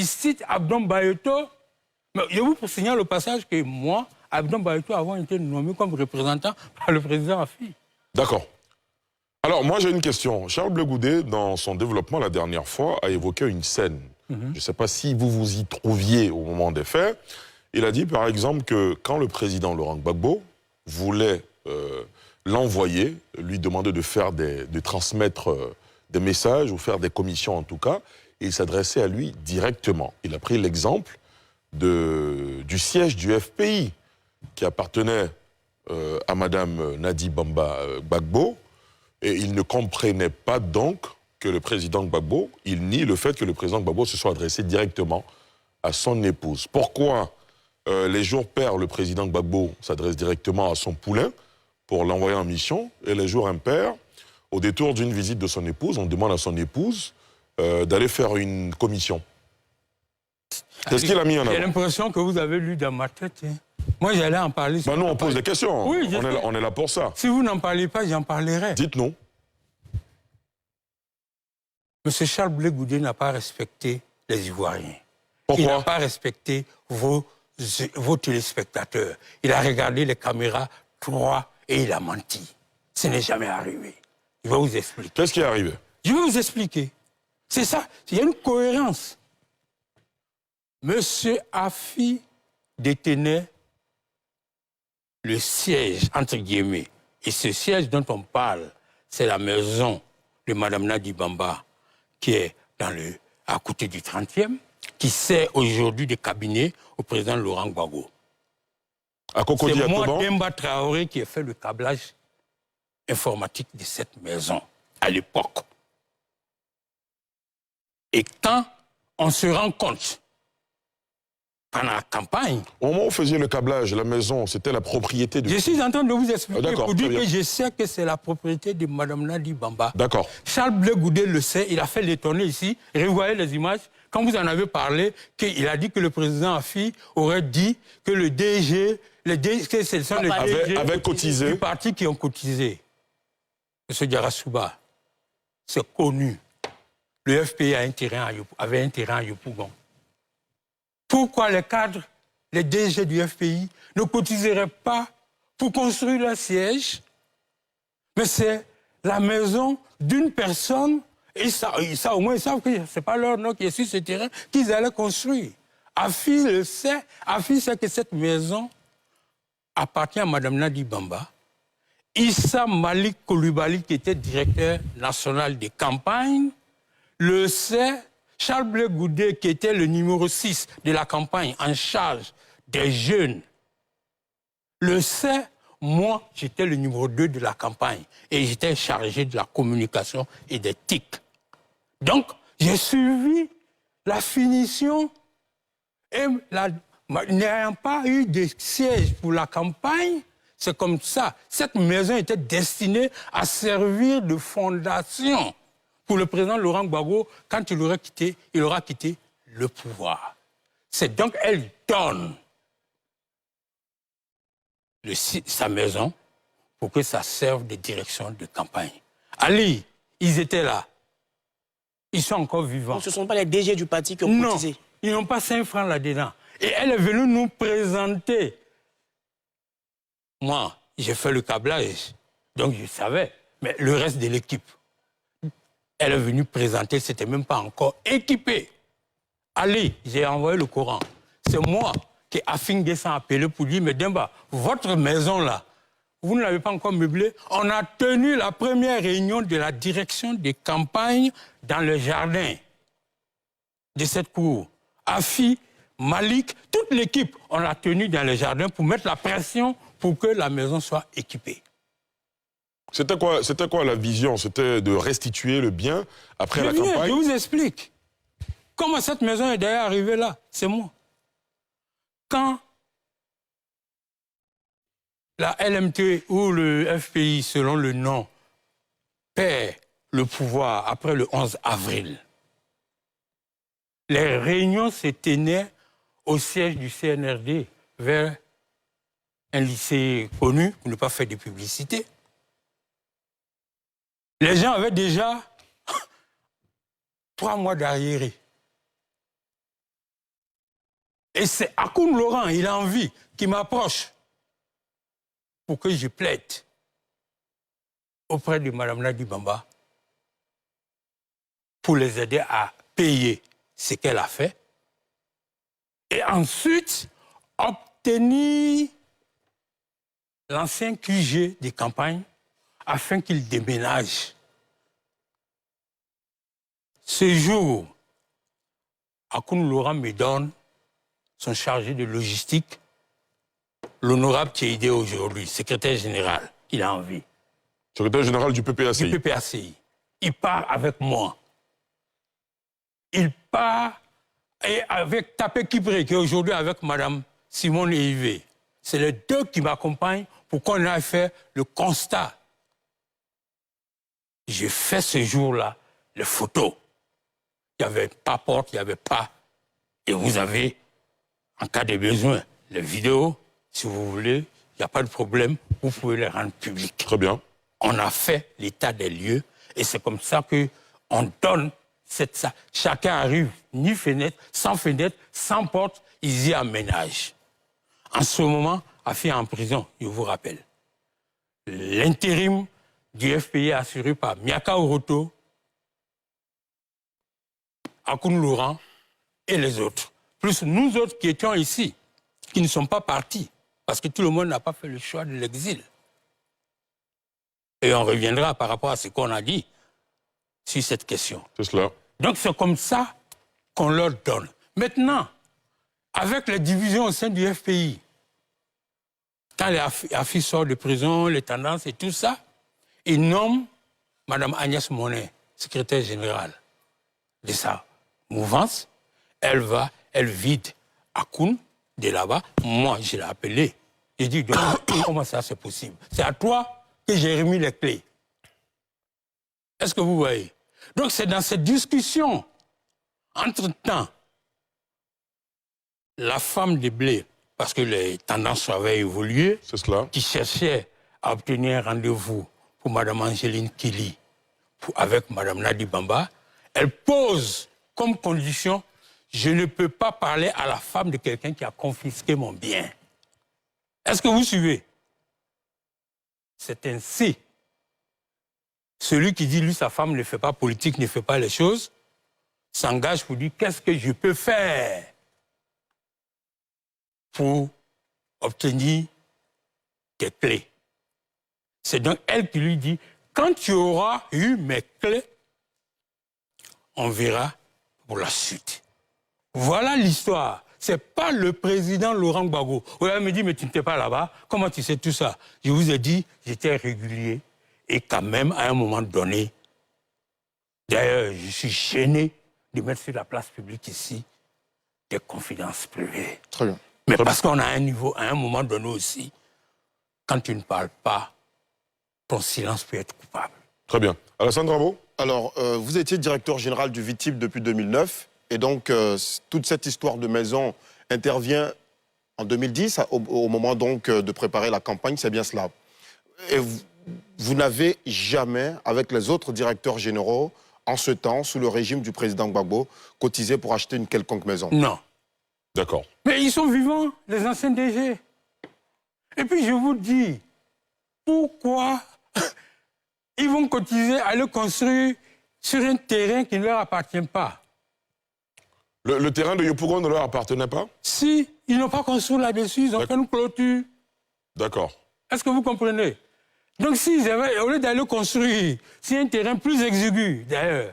cite Abdon Bayeto. Mais je vous signale au passage que moi, Abdon Bayeto, avons été nommé comme représentant par le président Afi. D'accord. Alors, moi, j'ai une question. Charles Blé Goudé, dans son développement la dernière fois, a évoqué une scène. Je ne sais pas si vous vous y trouviez au moment des faits. Il a dit, par exemple, que quand le président Laurent Gbagbo voulait l'envoyer, lui demander de transmettre des messages ou faire des commissions en tout cas, il s'adressait à lui directement. Il a pris l'exemple du siège du FPI qui appartenait à Madame Nadi Bamba Gbagbo, et il ne comprenait pas donc que le président Gbagbo, il nie le fait que le président Gbagbo se soit adressé directement à son épouse. Pourquoi les jours pairs, le président Gbagbo s'adresse directement à son poulain pour l'envoyer en mission, et les jours impairs, au détour d'une visite de son épouse, on demande à son épouse d'aller faire une commission. C'est ce qu'il a mis en avant. J'ai l'impression que vous avez lu dans ma tête. Hein. Moi, j'allais en parler. Bah nous, on pose des questions. Oui, on est là pour ça. Si vous n'en parlez pas, j'en parlerai. Dites-nous. M. Charles Blé Goudé n'a pas respecté les Ivoiriens. Pourquoi? Il n'a pas respecté vos téléspectateurs. Il a regardé les caméras droit et il a menti. Ce n'est jamais arrivé. Je vais vous expliquer. Qu'est-ce qui est arrivé? Je vais vous expliquer. C'est ça. Il y a une cohérence. Monsieur Afi détenait le siège, entre guillemets. Et ce siège dont on parle, c'est la maison de Mme Nadi Bamba, qui est à côté du 30e, qui sert aujourd'hui de cabinet au président Laurent Gbagbo. C'est moi, Demba Traoré, qui ai fait le câblage informatique de cette maison, à l'époque. Et quand on se rend compte, pendant la campagne... Au moment où vous faisiez le câblage, la maison, c'était la propriété de... Je suis en train de vous expliquer pour dire que je sais que c'est la propriété de Mme Nadi Bamba. D'accord. Charles Blé Goudé le sait, il a fait les tournées ici. Revoyez les images. Quand vous en avez parlé, qu'il a dit que le président Afi aurait dit que le DG... que ce sont les DG avait cotisé. Du parti qui ont cotisé. M. Diarasouba, c'est connu. Le FPI avait un terrain à Yopougon. Pourquoi les cadres, les DG du FPI ne cotiseraient pas pour construire leur siège? Mais c'est la maison d'une personne, et ça au moins ils savent que ce n'est pas leur nom qui est sur ce terrain, qu'ils allaient construire. Afi le sait, Afi sait que cette maison appartient à Mme Nadi Bamba. Issa Malik Koulibaly, qui était directeur national des campagnes, le sait. Charles Blé Goudé, qui était le numéro 6 de la campagne en charge des jeunes, le sait. Moi, j'étais le numéro 2 de la campagne et j'étais chargé de la communication et des TIC. Donc, j'ai suivi la finition et n'ayant pas eu de siège pour la campagne, c'est comme ça. Cette maison était destinée à servir de fondation pour le président Laurent Gbagbo, quand il aura quitté le pouvoir. C'est donc elle donne sa maison pour que ça serve de direction de campagne. Ali, ils étaient là. Ils sont encore vivants. Donc ce ne sont pas les DG du parti qui ont cotisé? Non, ils n'ont pas 5 francs là-dedans. Et elle est venue nous présenter. Moi, j'ai fait le câblage, donc je savais. Mais le reste de l'équipe, elle est venue présenter, c'était même pas encore équipé. Allez, j'ai envoyé le Coran. C'est moi qui Afin Guessan a appelé pour dire, mais Demba, votre maison là, vous ne l'avez pas encore meublée. On a tenu la première réunion de la direction des campagnes dans le jardin de cette cour. Afi, Malik, toute l'équipe, on l'a tenue dans le jardin pour mettre la pression pour que la maison soit équipée. C'était quoi la vision? C'était de restituer le bien après la campagne? Je vous explique. Comment cette maison est d'ailleurs arrivée là? C'est moi. Quand la LMT ou le FPI, selon le nom, perd le pouvoir après le 11 avril, les réunions se tenaient au siège du CNRD vers un lycée connu, pour ne pas faire de publicité. Les gens avaient déjà 3 mois d'arriéré. Et c'est Akoun Laurent, il a envie, qui m'approche pour que je plaide auprès de Mme Nadi Bamba pour les aider à payer ce qu'elle a fait. Et ensuite, obtenir l'ancien QG des campagnes afin qu'il déménage. Ce jour, Akoun Laurent me donne son chargé de logistique, l'honorable Tchéidé aujourd'hui, secrétaire général. Il a envie. Secrétaire général du PPACI. Du PPACI. Il part avec moi. Il part et avec Tapé Kibré, qui est aujourd'hui avec Mme Simone Eivé. C'est les deux qui m'accompagnent pour qu'on aille faire le constat. J'ai fait ce jour-là les photos. Il n'y avait pas porte, il n'y avait pas. Et vous avez, en cas de besoin, les vidéos, si vous voulez, il n'y a pas de problème, vous pouvez les rendre publiques. Très bien. On a fait l'état des lieux et c'est comme ça qu'on donne cette salle. Chacun arrive, ni fenêtre, sans porte, ils y aménagent. En ce moment, Afi est en prison, je vous rappelle. L'intérim du FPI assuré par Miaka Oroto, Akoun Laurent et les autres. Plus nous autres qui étions ici, qui ne sont pas partis, parce que tout le monde n'a pas fait le choix de l'exil. Et on reviendra par rapport à ce qu'on a dit sur cette question. C'est cela. Donc c'est comme ça qu'on leur donne. Maintenant, avec les divisions au sein du FPI, quand les Afi sortent de prison, les tendances et tout ça, ils nomment Mme Agnès Monet, secrétaire générale de sa mouvance. Elle vide Akoun de là-bas. Moi, je l'ai appelé. J'ai dit, comment ça c'est possible? C'est à toi que j'ai remis les clés. Est-ce que vous voyez? Donc c'est dans cette discussion, entre-temps, la femme de Blé, parce que les tendances avaient évolué, C'est cela. qui cherchait à obtenir un rendez-vous pour Mme Angéline Kili avec Mme Nadi Bamba, elle pose comme condition: je ne peux pas parler à la femme de quelqu'un qui a confisqué mon bien. Est-ce que vous suivez? C'est ainsi. Celui qui dit, lui, sa femme ne fait pas politique, ne fait pas les choses, s'engage pour dire, qu'est-ce que je peux faire pour obtenir des clés? C'est donc elle qui lui dit, quand tu auras eu mes clés, on verra pour la suite. Voilà l'histoire. C'est pas le président Laurent Gbagbo. Oui, elle me dit, mais tu n'étais pas là-bas. Comment tu sais tout ça? Je vous ai dit, j'étais régulier. Et quand même, à un moment donné, d'ailleurs, je suis gêné de mettre sur la place publique ici des confidences privées. Très bien. Mais parce qu'on a un niveau, à un moment donné aussi, quand tu ne parles pas, ton silence peut être coupable. Très bien. Alassane Drabo? Alors, vous étiez directeur général du VITIB depuis 2009. Et donc, toute cette histoire de maison intervient en 2010, au moment donc de préparer la campagne, c'est bien cela. Et vous n'avez jamais, avec les autres directeurs généraux, en ce temps, sous le régime du président Gbagbo, cotisé pour acheter une quelconque maison? Non. D'accord. Mais ils sont vivants, les anciens DG. Et puis je vous dis, pourquoi ils vont cotiser, aller construire sur un terrain qui ne leur appartient pas? Le terrain de Yopougon ne leur appartenait pas? Si, ils n'ont pas construit là-dessus, ils ont fait une clôture. D'accord. Est-ce que vous comprenez? Donc s'ils avaient, au lieu d'aller construire sur un terrain plus exigu, d'ailleurs,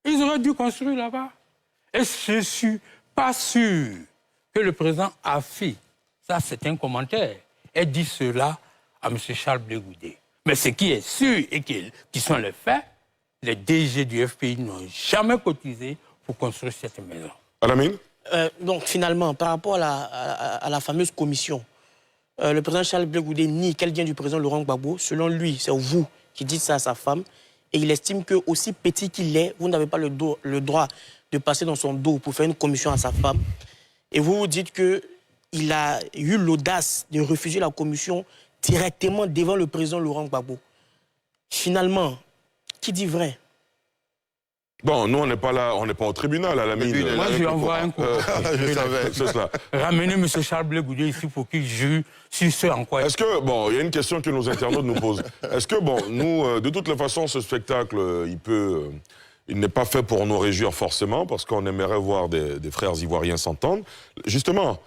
ils auraient dû construire là-bas. Et je ne suis pas sûr que le président Afi, ça c'est un commentaire, ait dit cela à M. Charles Blé Goudé. Mais ce qui est sûr et qui sont les faits, les DG du FPI n'ont jamais cotisé pour construire cette maison. Alamine? Donc finalement, par rapport à la fameuse commission, le président Charles Blé Goudé nie qu'elle vient du président Laurent Gbagbo. Selon lui, c'est vous qui dites ça à sa femme. Et il estime que, aussi petit qu'il est, vous n'avez pas le droit de passer dans son dos pour faire une commission à sa femme. Et vous vous dites qu'il a eu l'audace de refuser la commission directement devant le président Laurent Gbagbo. Finalement, qui dit vrai? Bon, nous, on n'est pas là, on n'est pas au tribunal, à la mine. lui, il est Moi, là, je lui envoie un coup. Je savais. C'est cela. Ramenez M. Charles Blé Goudé ici pour qu'il jure sur ce en quoi... Est-ce que, bon, il y a une question que nos internautes nous posent. Est-ce que, bon, nous, de toutes les façons, ce spectacle, il n'est pas fait pour nous réjouir forcément, parce qu'on aimerait voir des frères ivoiriens s'entendre. Justement,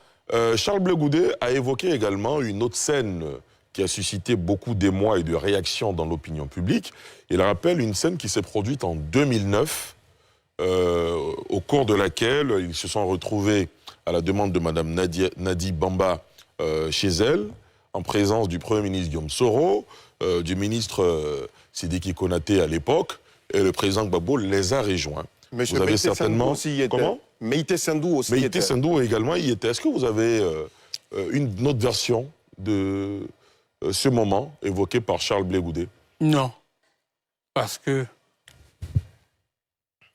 Charles Blé Goudé a évoqué également une autre scène qui a suscité beaucoup d'émoi et de réactions dans l'opinion publique. Il rappelle une scène qui s'est produite en 2009, au cours de laquelle ils se sont retrouvés à la demande de Mme Nadi Bamba chez elle, en présence du Premier ministre Guillaume Soro, du ministre Sidiki Konaté à l'époque, et le président Gbagbo les a rejoints. Mais vous avez certainement... Aussi y était. Comment? Meïté Sendou aussi. Meïté Sendou également y était. Est-ce que vous avez une autre version de ce moment évoqué par Charles Blé Goudé? Non, parce que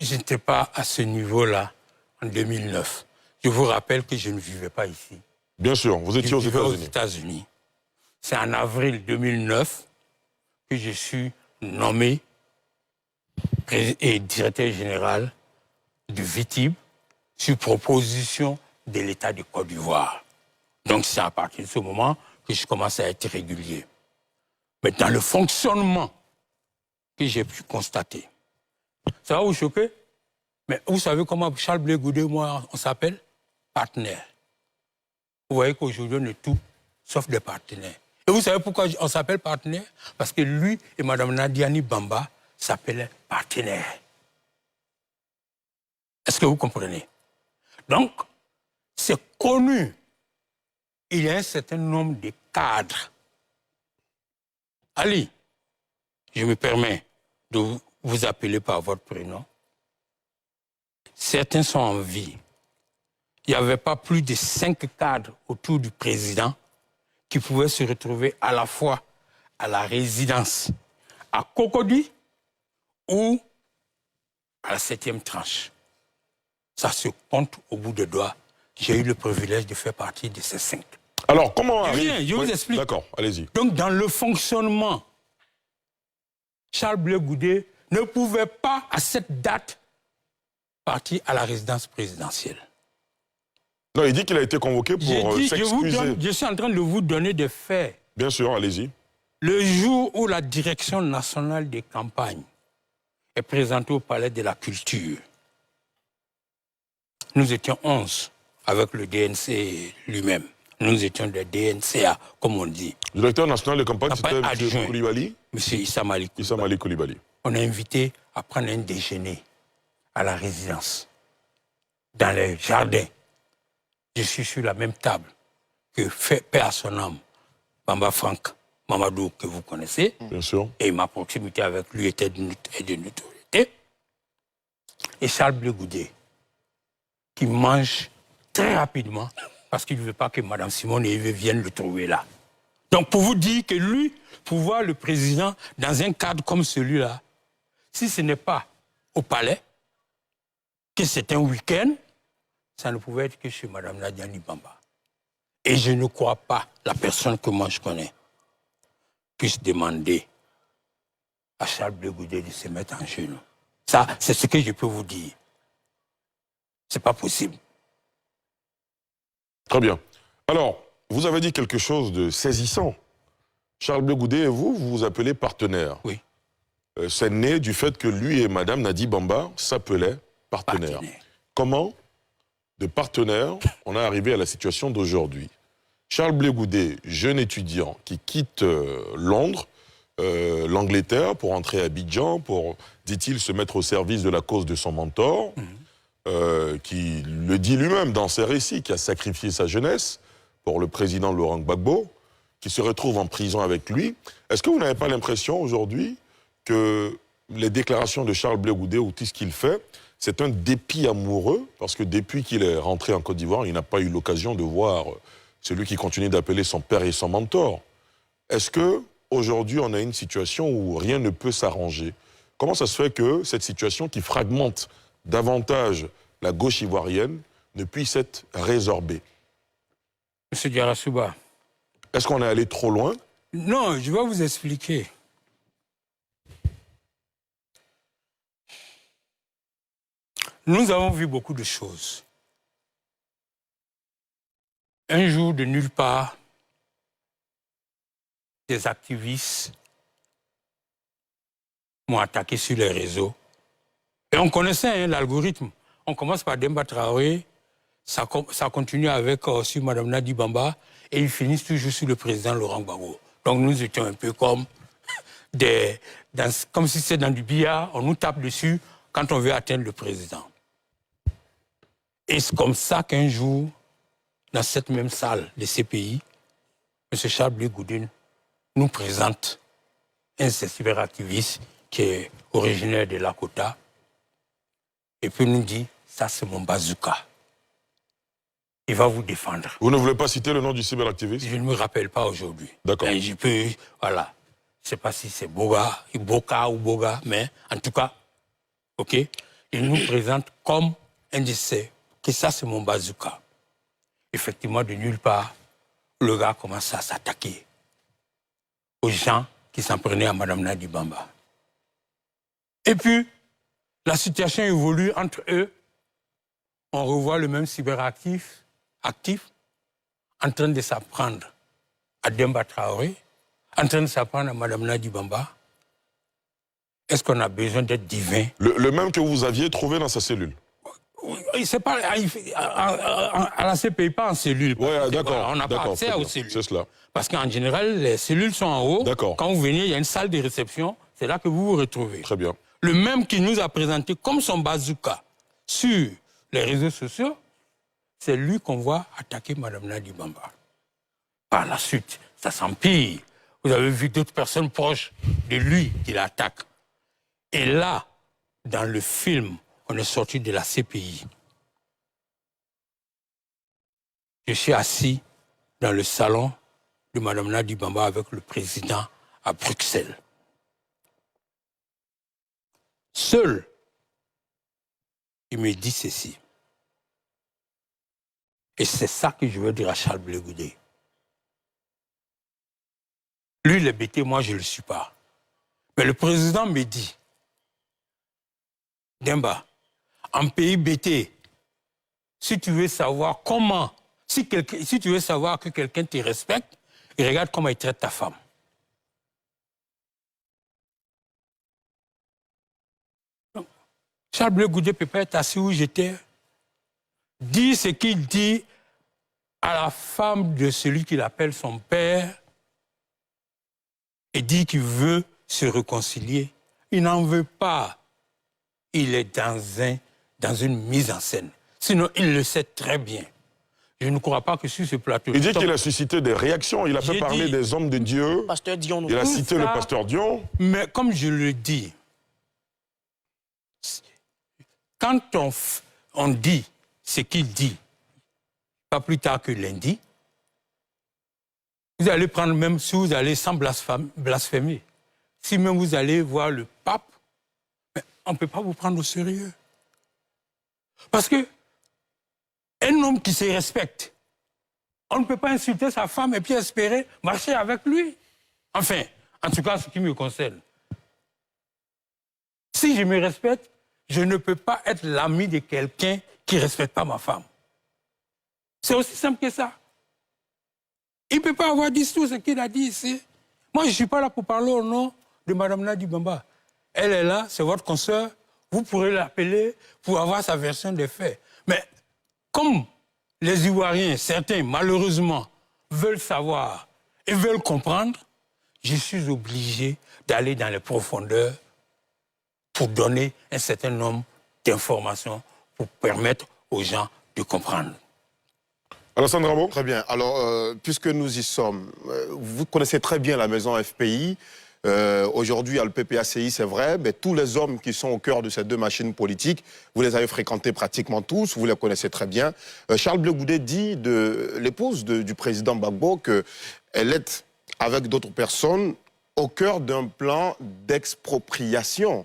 je n'étais pas à ce niveau-là en 2009. Je vous rappelle que je ne vivais pas ici. Bien sûr, vous étiez aux États-Unis. C'est en avril 2009 que je suis nommé directeur général du VITIB sur proposition de l'État de Côte d'Ivoire. Donc c'est à partir de ce moment que je commence à être régulier. Mais dans le fonctionnement que j'ai pu constater, ça va vous choquer? Mais vous savez comment Charles Blé Goudé et moi, on s'appelle? Partenaires. Vous voyez qu'aujourd'hui, on est tout sauf des partenaires. Et vous savez pourquoi on s'appelle partenaires? Parce que lui et Mme Nadiani Bamba s'appelaient partenaires. Est-ce que vous comprenez? Donc, c'est connu. Il y a un certain nombre de cadres. Ali, je me permets de vous appeler par votre prénom. Certains sont en vie. Il n'y avait pas plus de 5 cadres autour du président qui pouvaient se retrouver à la fois à la résidence à Cocody ou à la 7e tranche. Ça se compte au bout des doigts. J'ai eu le privilège de faire partie de ces 5. Alors, comment arrive... Je vous explique. D'accord, allez-y. Donc, dans le fonctionnement, Charles Blé Goudé ne pouvait pas, à cette date, partir à la résidence présidentielle. Non, il dit qu'il a été convoqué pour s'excuser. Je suis en train de vous donner des faits. Bien sûr, allez-y. Le jour où la direction nationale des campagnes est présentée au Palais de la Culture, nous étions 11 avec le DNC lui-même. Nous étions des DNCA, comme on dit. Le directeur national de campagne, c'était M. Koulibaly? M. Issa Ali Koulibaly. On a invité à prendre un déjeuner à la résidence, dans les jardins. Je suis sur la même table que fait paix à son âme, Bamba Franck Mamadou, que vous connaissez. Bien sûr. Et ma proximité avec lui était de notoriété. Et Charles Blé Goudé, qui mange très rapidement, parce qu'il ne veut pas que Mme Simone et Yves viennent le trouver là. Donc pour vous dire que lui, pour voir le président dans un cadre comme celui-là, si ce n'est pas au palais, que c'est un week-end, ça ne pouvait être que chez Mme Nadiani Bamba. Et je ne crois pas, la personne que moi je connais, puisse demander à Charles Blé Goudé de se mettre en genoux. Ça, c'est ce que je peux vous dire. C'est pas possible. Très bien. Alors, vous avez dit quelque chose de saisissant. Charles Blé Goudé et vous vous appelez partenaire. Oui. C'est né du fait que lui et Mme Nadi Bamba s'appelaient partenaires. Comment, de partenaire, on est arrivé à la situation d'aujourd'hui? Charles Blé Goudé, jeune étudiant qui quitte Londres, l'Angleterre pour entrer à Abidjan, pour, dit-il, se mettre au service de la cause de son mentor, qui le dit lui-même dans ses récits, qui a sacrifié sa jeunesse pour le président Laurent Gbagbo, qui se retrouve en prison avec lui. Est-ce que vous n'avez pas l'impression aujourd'hui que les déclarations de Charles Blé Goudé ou tout ce qu'il fait, c'est un dépit amoureux, parce que depuis qu'il est rentré en Côte d'Ivoire, il n'a pas eu l'occasion de voir celui qui continue d'appeler son père et son mentor. Est-ce qu'aujourd'hui, on a une situation où rien ne peut s'arranger? Comment ça se fait que cette situation qui fragmente davantage la gauche ivoirienne ne puisse être résorbée? Monsieur Diarra-Souba. Est-ce qu'on est allé trop loin? Non, je vais vous expliquer. Nous avons vu beaucoup de choses. Un jour, de nulle part, des activistes m'ont attaqué sur les réseaux. Et on connaissait l'algorithme. On commence par Demba Traoré, ça continue avec sur Mme Nadi Bamba, et ils finissent toujours sur le président Laurent Gbagbo. Donc nous étions un peu comme comme si c'était dans du billard, on nous tape dessus quand on veut atteindre le président. Et c'est comme ça qu'un jour, dans cette même salle de CPI, M. Charles Blé Goudé nous présente un cyberactiviste qui est originaire de Lakota, et puis nous dit, ça c'est mon bazooka. Il va vous défendre. Vous ne voulez pas citer le nom du cyberactiviste? Je ne me rappelle pas aujourd'hui. D'accord. Je peux, voilà. Je ne sais pas si c'est Boga ou Boga, mais en tout cas, ok, il nous présente comme un décès, que ça c'est mon bazooka. Effectivement, de nulle part, le gars commence à s'attaquer aux gens qui s'en prenaient à Mme Nadi Bamba. Et puis, la situation évolue entre eux. On revoit le même cyberactif en train de s'apprendre à Demba Traoré, en train de s'apprendre à Mme Nadi Bamba. Est-ce qu'on a besoin d'être divin? Le même que vous aviez trouvé dans sa cellule? C'est pas à la CPI, pas en cellule. Oui, d'accord. On n'a pas accès aux cellules. C'est cela. Parce qu'en général, les cellules sont en haut. D'accord. Quand vous venez, il y a une salle de réception. C'est là que vous vous retrouvez. Très bien. Le même qui nous a présenté comme son bazooka sur les réseaux sociaux, c'est lui qu'on voit attaquer Mme Nadi Bamba. Par la suite, ça s'empire. Vous avez vu d'autres personnes proches de lui qui l'attaquent. Et là, dans le film, on est sorti de la CPI. Je suis assis dans le salon de Mme Nadi Bamba avec le président à Bruxelles. Seul, il me dit ceci. Et c'est ça que je veux dire à Charles Blé Goudé. Lui, il est bêté, moi, je ne le suis pas. Mais le président me dit, Demba, en pays bêté, si tu veux savoir comment, si tu veux savoir que quelqu'un te respecte, regarde comment il traite ta femme. Charles Blé Goudé ne peut pas être assis où j'étais. Dit ce qu'il dit à la femme de celui qu'il appelle son père et dit qu'il veut se réconcilier. Il n'en veut pas. Il est dans une mise en scène. Sinon, il le sait très bien. Je ne crois pas que sur ce plateau... Il dit qu'il a suscité des réactions. Il a fait parler des hommes de Dieu. Pasteur Dion, il a cité le pasteur Dion. Mais comme je le dis, quand on dit ce qu'il dit, pas plus tard que lundi, vous allez prendre, même si vous allez sans blasphémer, si même vous allez voir le pape, on ne peut pas vous prendre au sérieux. Parce que un homme qui se respecte, on ne peut pas insulter sa femme et puis espérer marcher avec lui. Enfin, en tout cas, ce qui me concerne. Si je me respecte, je ne peux pas être l'ami de quelqu'un qui ne respecte pas ma femme. C'est aussi simple que ça. Il ne peut pas avoir dit tout ce qu'il a dit ici. Moi, je ne suis pas là pour parler au nom de Mme Nadi Bamba. Elle est là, c'est votre consoeur. Vous pourrez l'appeler pour avoir sa version des faits. Mais comme les Ivoiriens, certains, malheureusement, veulent savoir et veulent comprendre, je suis obligé d'aller dans les profondeurs pour donner un certain nombre d'informations pour permettre aux gens de comprendre. Alassane Ramo. Très bien. Alors, puisque nous y sommes, vous connaissez très bien la maison FPI. Aujourd'hui, il y a le PPACI, c'est vrai, mais tous les hommes qui sont au cœur de ces deux machines politiques, vous les avez fréquentés pratiquement tous, vous les connaissez très bien. Charles Blé Goudé dit de l'épouse du président Gbagbo qu'elle est, avec d'autres personnes, au cœur d'un plan d'expropriation,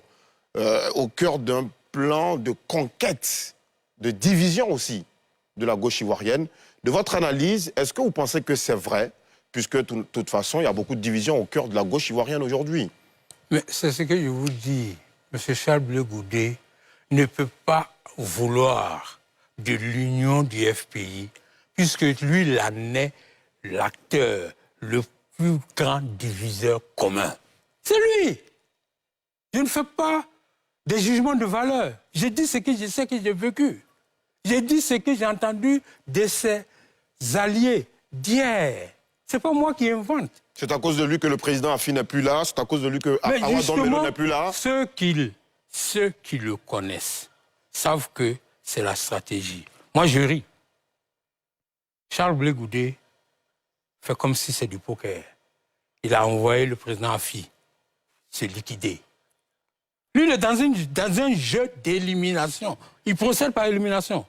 au cœur d'un plan de conquête, de division aussi de la gauche ivoirienne. De votre analyse, est-ce que vous pensez que c'est vrai, puisque de toute façon, il y a beaucoup de divisions au cœur de la gauche ivoirienne aujourd'hui? Mais c'est ce que je vous dis. M. Charles Blé Goudé ne peut pas vouloir de l'union du FPI, puisque lui, il en est l'acteur, le plus grand diviseur commun. C'est lui. Je ne fais pas des jugements de valeur. J'ai dit ce que je sais que j'ai vécu. J'ai dit ce que j'ai entendu de ses alliés d'hier. C'est pas moi qui invente. C'est à cause de lui que le président Afi n'est plus là. C'est à cause de lui que Mais Awa justement, Dombelo n'est plus là. ceux qui le connaissent savent que c'est la stratégie. Moi, je ris. Charles Blé Goudé fait comme si c'est du poker. Il a envoyé le président Afi se liquider. Lui, il est dans un jeu d'élimination. Il procède par élimination.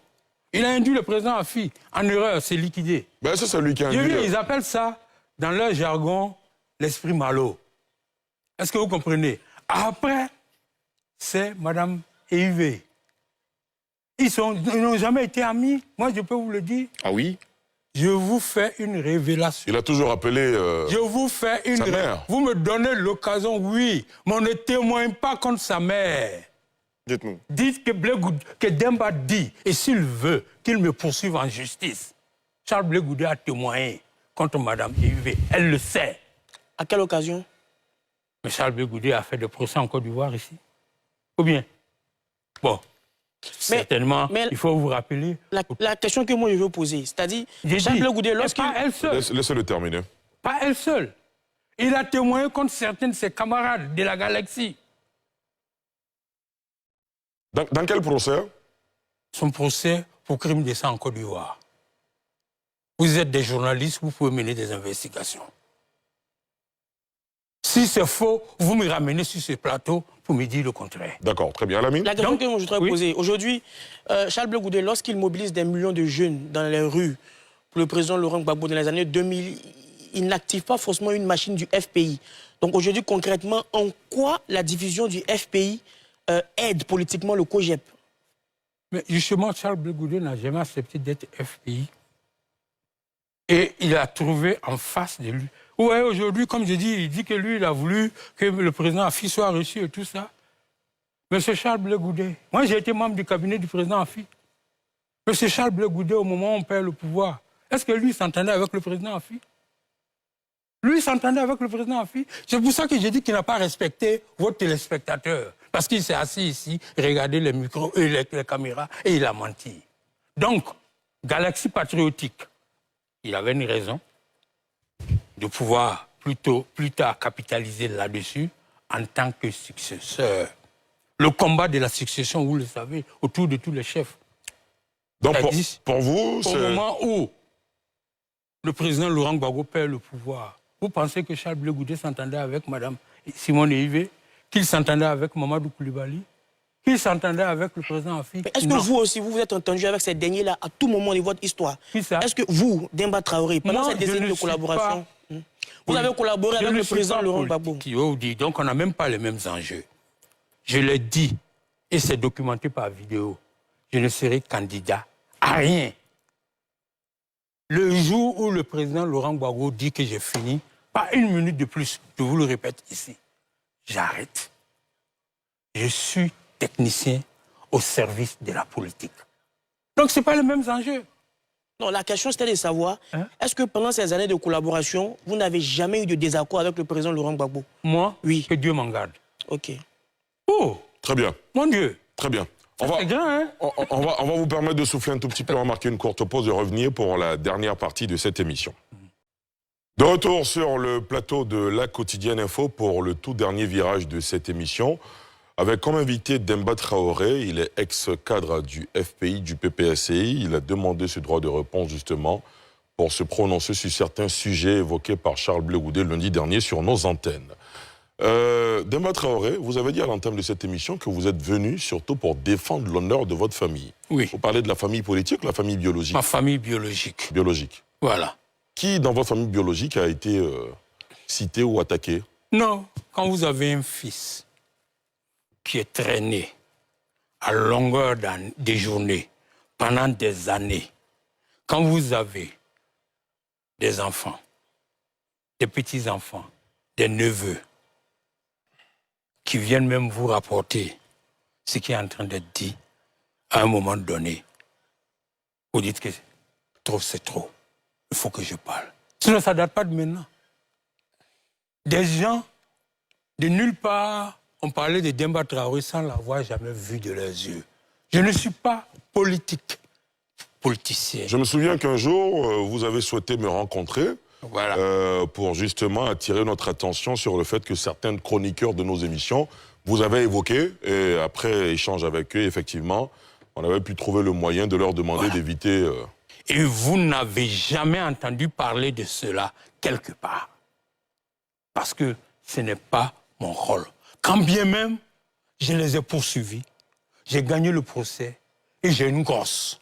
Il a induit le président Afi en erreur, se liquider. Ben, c'est lui qui a J'ai induit. vu, ils appellent ça, dans leur jargon, l'esprit malo. Est-ce que vous comprenez? Après, c'est Mme Eivé. Ils n'ont jamais été amis. Moi, je peux vous le dire. Ah oui? Je vous fais une révélation. Il a toujours appelé Je vous fais une sa mère. Vous me donnez l'occasion, oui, mais on ne témoigne pas contre sa mère. Dites-nous. Dites que Demba dit, et s'il veut, qu'il me poursuive en justice. Charles Blé Goudé a témoigné contre Mme Eivé. Elle le sait. À quelle occasion? Mais Charles Blé Goudé a fait des procès en Côte d'Ivoire ici. Ou bien? Bon. Certainement, mais il faut vous rappeler. La question que moi je veux poser, c'est-à-dire, J'ai Charles dit, Blé Goudé, et lorsqu'il... pas elle seule. Laissez-le terminer. Pas elle seule. Il a témoigné contre certains de ses camarades de la galaxie. Dans quel procès? Son procès pour crime de sang en Côte d'Ivoire. Vous êtes des journalistes, vous pouvez mener des investigations. Si c'est faux, vous me ramenez sur ce plateau pour me dire le contraire. D'accord, très bien. Alamine? La question Donc, que moi je voudrais oui. poser, aujourd'hui, Charles Blé Goudé, lorsqu'il mobilise des millions de jeunes dans les rues pour le président Laurent Gbagbo dans les années 2000, il n'active pas forcément une machine du FPI. Donc aujourd'hui, concrètement, en quoi la division du FPI aide politiquement le COJEP? Mais justement, Charles Blé Goudé n'a jamais accepté d'être FPI. Et il a trouvé en face de lui. Ouais, aujourd'hui, comme je dis, il dit que lui, il a voulu que le président Afi soit reçu et tout ça. Monsieur Charles Blé Goudé, moi j'ai été membre du cabinet du président Afi. Monsieur Charles Blé Goudé, au moment où on perd le pouvoir, est-ce que lui s'entendait avec le président Afi? Lui s'entendait avec le président Afi. C'est pour ça que j'ai dit qu'il n'a pas respecté votre téléspectateur. Parce qu'il s'est assis ici, regardé les micros et les caméras, et il a menti. Donc, Galaxie Patriotique, il avait une raison de pouvoir plus tard capitaliser là-dessus en tant que successeur. Le combat de la succession, vous le savez, autour de tous les chefs. Donc, C'est-à-dire, pour vous, au c'est... moment où le président Laurent Gbagbo perd le pouvoir, vous pensez que Charles Blé Goudé s'entendait avec Mme Simone Eivé, qu'il s'entendait avec Mamadou Koulibaly, qu'il s'entendait avec le président Afi? Est-ce que vous aussi, vous vous êtes entendu avec ces derniers-là à tout moment de votre histoire? Qui ça? Est-ce que vous, Demba Traoré, pendant Moi, cette décennie je ne de suis collaboration, pas- vous avez collaboré avec le président Laurent Gbagbo? Donc on n'a même pas les mêmes enjeux. Je l'ai dit, et c'est documenté par vidéo, je ne serai candidat à rien. Le jour où le président Laurent Gbagbo dit que j'ai fini, pas une minute de plus, je vous le répète ici, j'arrête. Je suis technicien au service de la politique. Donc ce n'est pas les mêmes enjeux. Non, la question c'était de savoir, Hein? est-ce que pendant ces années de collaboration, vous n'avez jamais eu de désaccord avec le président Laurent Gbagbo? Moi, Oui. que Dieu m'en garde. Ok. Oh, Très bien, mon Dieu, très bien. On va, c'est grand, hein? on va vous permettre de souffler un tout petit peu, on va marquer une courte pause et revenir pour la dernière partie de cette émission. De retour sur le plateau de La Quotidienne Info pour le tout dernier virage de cette émission, avec comme invité Demba Traoré. Il est ex-cadre du FPI, du PPSCI. Il a demandé ce droit de réponse justement pour se prononcer sur certains sujets évoqués par Charles Blé Goudé lundi dernier sur nos antennes. Demba Traoré, vous avez dit à l'entame de cette émission que vous êtes venu surtout pour défendre l'honneur de votre famille. Oui. Vous parlez de la famille politique ou la famille biologique? Ma famille biologique. Biologique. Voilà. Qui, dans votre famille biologique, a été cité ou attaqué? Non, quand vous avez un fils qui est traîné à longueur des journées pendant des années, quand vous avez des enfants, des petits-enfants, des neveux, qui viennent même vous rapporter ce qui est en train d'être dit, à un moment donné, vous dites que trop c'est trop. Il faut que je parle. Sinon, ça ne date pas de maintenant. Des gens de nulle part ont parlé de Demba Traoré sans l'avoir jamais vu de leurs yeux. Je ne suis pas politicien. Je me souviens qu'un jour, vous avez souhaité me rencontrer Voilà. pour justement attirer notre attention sur le fait que certains chroniqueurs de nos émissions vous avaient évoqué, et après échange avec eux, effectivement, on avait pu trouver le moyen de leur demander d'éviter... Et vous n'avez jamais entendu parler de cela quelque part. Parce que ce n'est pas mon rôle. Quand bien même, je les ai poursuivis, j'ai gagné le procès et j'ai une grosse.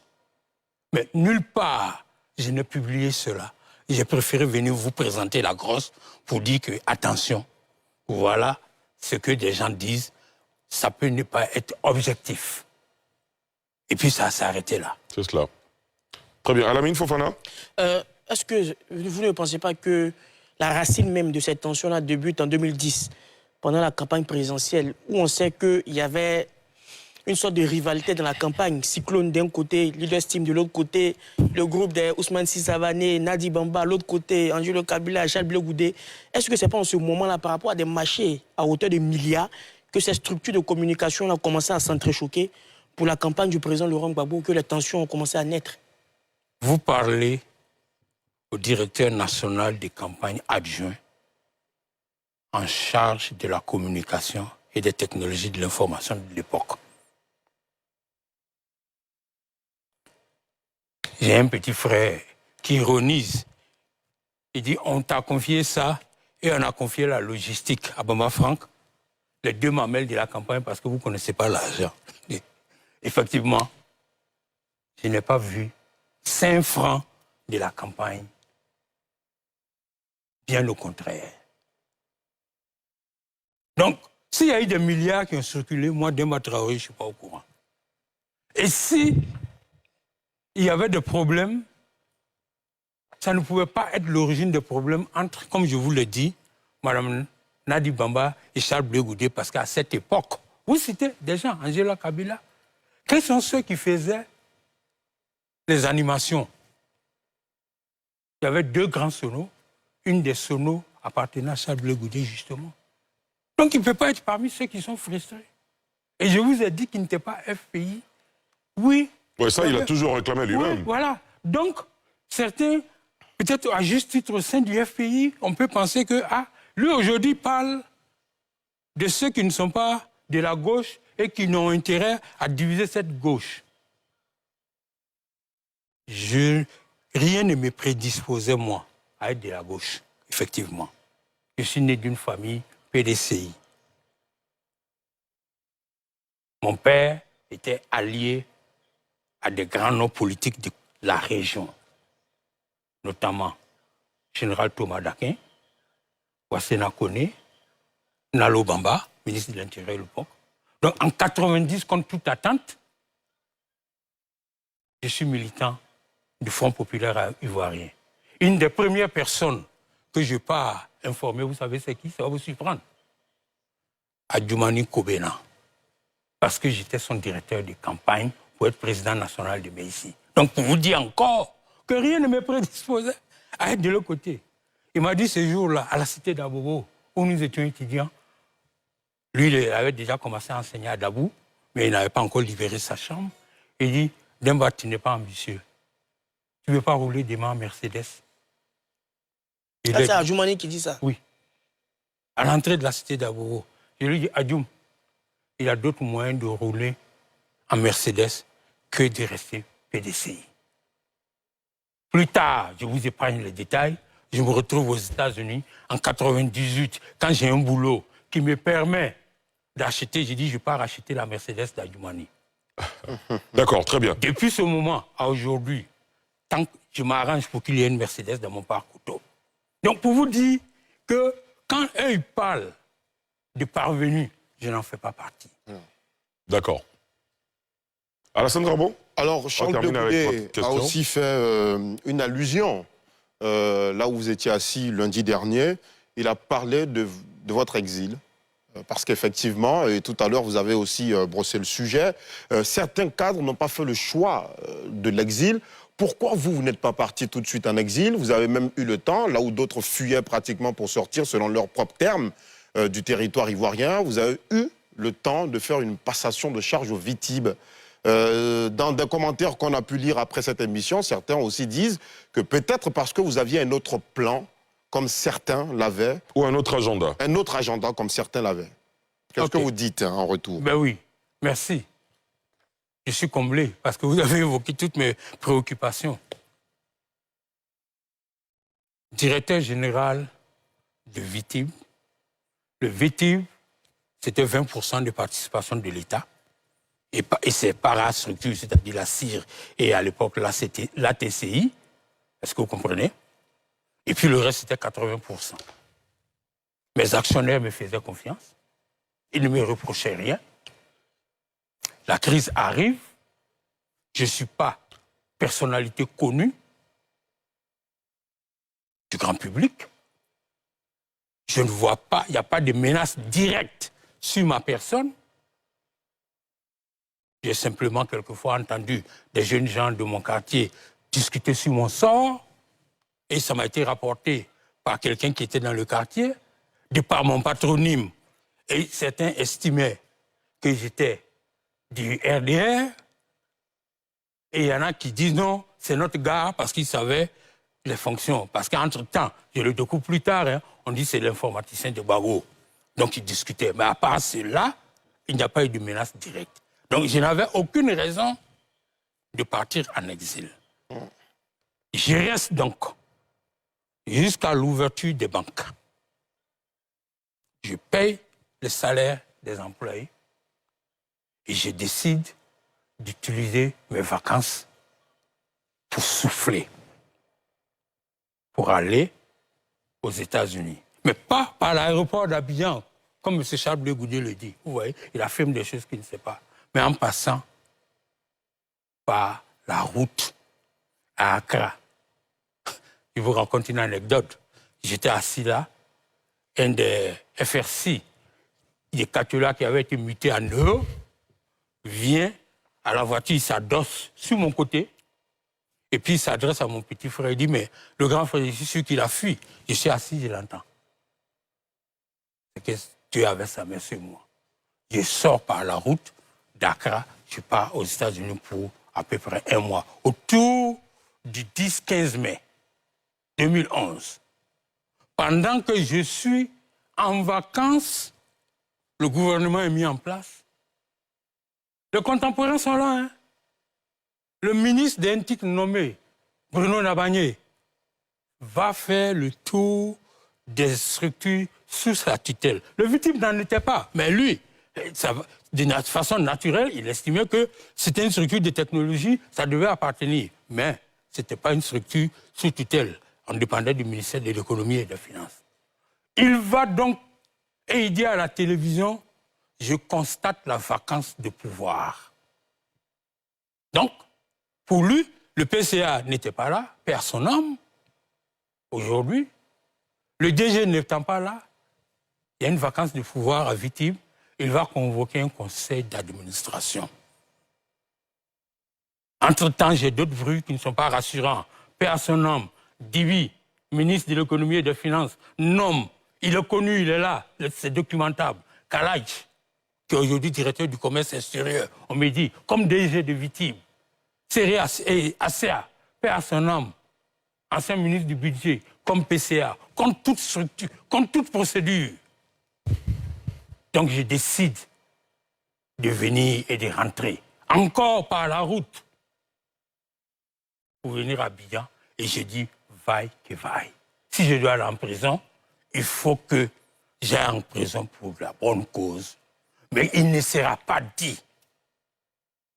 Mais nulle part, je n'ai publié cela. J'ai préféré venir vous présenter la grosse pour dire que, attention, voilà ce que des gens disent, ça peut ne pas être objectif. Et puis ça s'est arrêté là. C'est cela. Très bien. Alamine Fofana? Est-ce que vous ne pensez pas que la racine même de cette tension-là débute en 2010, pendant la campagne présidentielle, où on sait qu'il y avait une sorte de rivalité dans la campagne. Cyclone d'un côté, Leader Steam de l'autre côté, le groupe de Ousmane Sissavané, Nadi Bamba, l'autre côté, Angelo Kabila, Charles Blé Goudé. Est-ce que c'est pas en ce moment-là, par rapport à des marchés à hauteur de milliards, que ces structures de communication ont commencé à s'entrechoquer pour la campagne du président Laurent Gbagbo, que les tensions ont commencé à naître? Vous parlez au directeur national des campagnes adjoint en charge de la communication et des technologies de l'information de l'époque. J'ai un petit frère qui ironise. Il dit, on t'a confié ça et on a confié la logistique à Bamba Frank, les deux mamelles de la campagne, parce que vous ne connaissez pas l'argent. Effectivement, je n'ai pas vu 5 francs de la campagne. Bien au contraire. Donc, s'il y a eu des milliards qui ont circulé, moi, Demba Traoré, je ne suis pas au courant. Et si il y avait des problèmes, ça ne pouvait pas être l'origine des problèmes entre, comme je vous l'ai dit, Mme Nadi Bamba et Charles Blé Goudé, parce qu'à cette époque, vous citez des gens, Angelo Kabila, quels sont ceux qui faisaient les animations? Il y avait 2 grands sonos, une des sonos appartenant à Charles Blé Goudé, justement. Donc il ne peut pas être parmi ceux qui sont frustrés. Et je vous ai dit qu'il n'était pas FPI. Oui. Ouais, ça, il a toujours réclamé lui-même. Oui, voilà. Donc, certains, peut-être à juste titre au sein du FPI, on peut penser que, lui aujourd'hui parle de ceux qui ne sont pas de la gauche et qui n'ont intérêt à diviser cette gauche. Rien ne me prédisposait, moi, à être de la gauche, effectivement. Je suis né d'une famille PDCI. Mon père était allié à des grands noms politiques de la région, notamment Général Thomas Dakin, Wassena Kone, Nalo Bamba, ministre de l'Intérieur de l'époque. Donc en 90, contre toute attente, je suis militant du Front populaire ivoirien. Une des premières personnes que je n'ai pas informées, vous savez c'est qui? Ça va vous surprendre. Adjoumani Kobena. Parce que j'étais son directeur de campagne pour être président national de Méissi. Donc pour vous dire encore que rien ne me prédisposait à être de l'autre côté. Il m'a dit ce jour-là, à la cité d'Abobo, où nous étions étudiants, lui, il avait déjà commencé à enseigner à Dabou, mais il n'avait pas encore libéré sa chambre. Il dit, Demba, tu n'es pas ambitieux. Tu ne veux pas rouler demain en Mercedes? C'est Adjoumani qui dit ça? Oui. À l'entrée de la cité d'Abobo, je lui dis, Adjoum, il y a d'autres moyens de rouler en Mercedes que de rester PDCI. Plus tard, je vous épargne les détails, je me retrouve aux États-Unis en 98, quand j'ai un boulot qui me permet d'acheter, j'ai dit, je pars acheter la Mercedes d'Adjoumani. D'accord, très bien. Depuis ce moment à aujourd'hui, tant que je m'arrange pour qu'il y ait une Mercedes dans mon parcours. Donc pour vous dire que quand eux ils parlent de parvenus, je n'en fais pas partie. D'accord. Alassane Rabo? Alors, Charles Blé Goudé a aussi fait une allusion là où vous étiez assis lundi dernier. Il a parlé de votre exil Parce qu'effectivement, et tout à l'heure, vous avez aussi brossé le sujet, certains cadres n'ont pas fait le choix de l'exil. Pourquoi vous n'êtes pas parti tout de suite en exil? Vous avez même eu le temps, là où d'autres fuyaient pratiquement pour sortir, selon leurs propres termes, du territoire ivoirien. Vous avez eu le temps de faire une passation de charge au VITIB. Dans des commentaires qu'on a pu lire après cette émission, certains aussi disent que peut-être parce que vous aviez un autre plan, comme certains l'avaient. Ou un autre agenda. Un autre agenda, comme certains l'avaient. Qu'est-ce que vous dites en retour? Ben oui, merci. Je suis comblé parce que vous avez évoqué toutes mes préoccupations. Directeur général de VITIB. Le VITIB, c'était 20% de participation de l'État. Et ses parastructures, c'est-à-dire la CIR et à l'époque l'ATCI. Est-ce que vous comprenez? Et puis le reste, c'était 80%. Mes actionnaires me faisaient confiance. Ils ne me reprochaient rien. La crise arrive. Je ne suis pas personnalité connue du grand public. Je ne vois pas, il n'y a pas de menace directe sur ma personne. J'ai simplement quelquefois entendu des jeunes gens de mon quartier discuter sur mon sort et ça m'a été rapporté par quelqu'un qui était dans le quartier, de par mon patronyme. Et certains estimaient que j'étais du RDR et il y en a qui disent non, c'est notre gars parce qu'ils savaient les fonctions. Parce qu'entre-temps, je le découvre plus tard, hein, on dit c'est l'informaticien de Bago. Donc ils discutaient. Mais à part cela, il n'y a pas eu de menace directe. Donc je n'avais aucune raison de partir en exil. Je reste donc jusqu'à l'ouverture des banques. Je paye le salaire des employés et je décide d'utiliser mes vacances pour souffler, pour aller aux États-Unis. Mais pas par l'aéroport d'Abidjan, comme M. Charles Blé Goudé le dit. Vous voyez, il affirme des choses qu'il ne sait pas. Mais en passant par la route à Accra. Je vous raconte une anecdote. J'étais assis là, un des FRC, des Katula qui avait été muté en Europe, vient à la voiture, il s'adosse sur mon côté, et puis il s'adresse à mon petit frère, il dit, mais le grand frère, je suis sûr qu'il a fui. Je suis assis, je l'entends. C'est que Dieu avait sa main sur moi. Je sors par la route d'Accra, je pars aux États-Unis pour à peu près 1 mois. Autour du 10-15 mai 2011. Pendant que je suis en vacances, le gouvernement est mis en place. Les contemporains sont là. Hein? Le ministre d'Intic nommé, Bruno Nabagné, va faire le tour des structures sous sa tutelle. Le victime n'en était pas, mais lui, d'une façon naturelle, il estimait que c'était une structure de technologie, ça devait appartenir. Mais ce n'était pas une structure sous tutelle. On dépendait du ministère de l'économie et des finances. Il va donc, et il dit à la télévision, je constate la vacance de pouvoir. Donc, pour lui, le PCA n'était pas là, perd son âme. Aujourd'hui, le DG n'étant pas là, il y a une vacance de pouvoir à VITIB, il va convoquer un conseil d'administration. Entre-temps, j'ai d'autres bruits qui ne sont pas rassurants. Perd son âme, Dibi, ministre de l'économie et des finances, nomme, il est connu, il est là, c'est documentable, Kalaj, qui est aujourd'hui directeur du commerce extérieur, on me dit, comme DG de VITIB, ACA, perd son âme, ancien ministre du budget, comme PCA, contre toute structure, contre toute procédure. Donc je décide de venir et de rentrer, encore par la route, pour venir à Abidjan, et je dis, vaille que vaille. Si je dois aller en prison, il faut que j'aille en prison pour la bonne cause. Mais il ne sera pas dit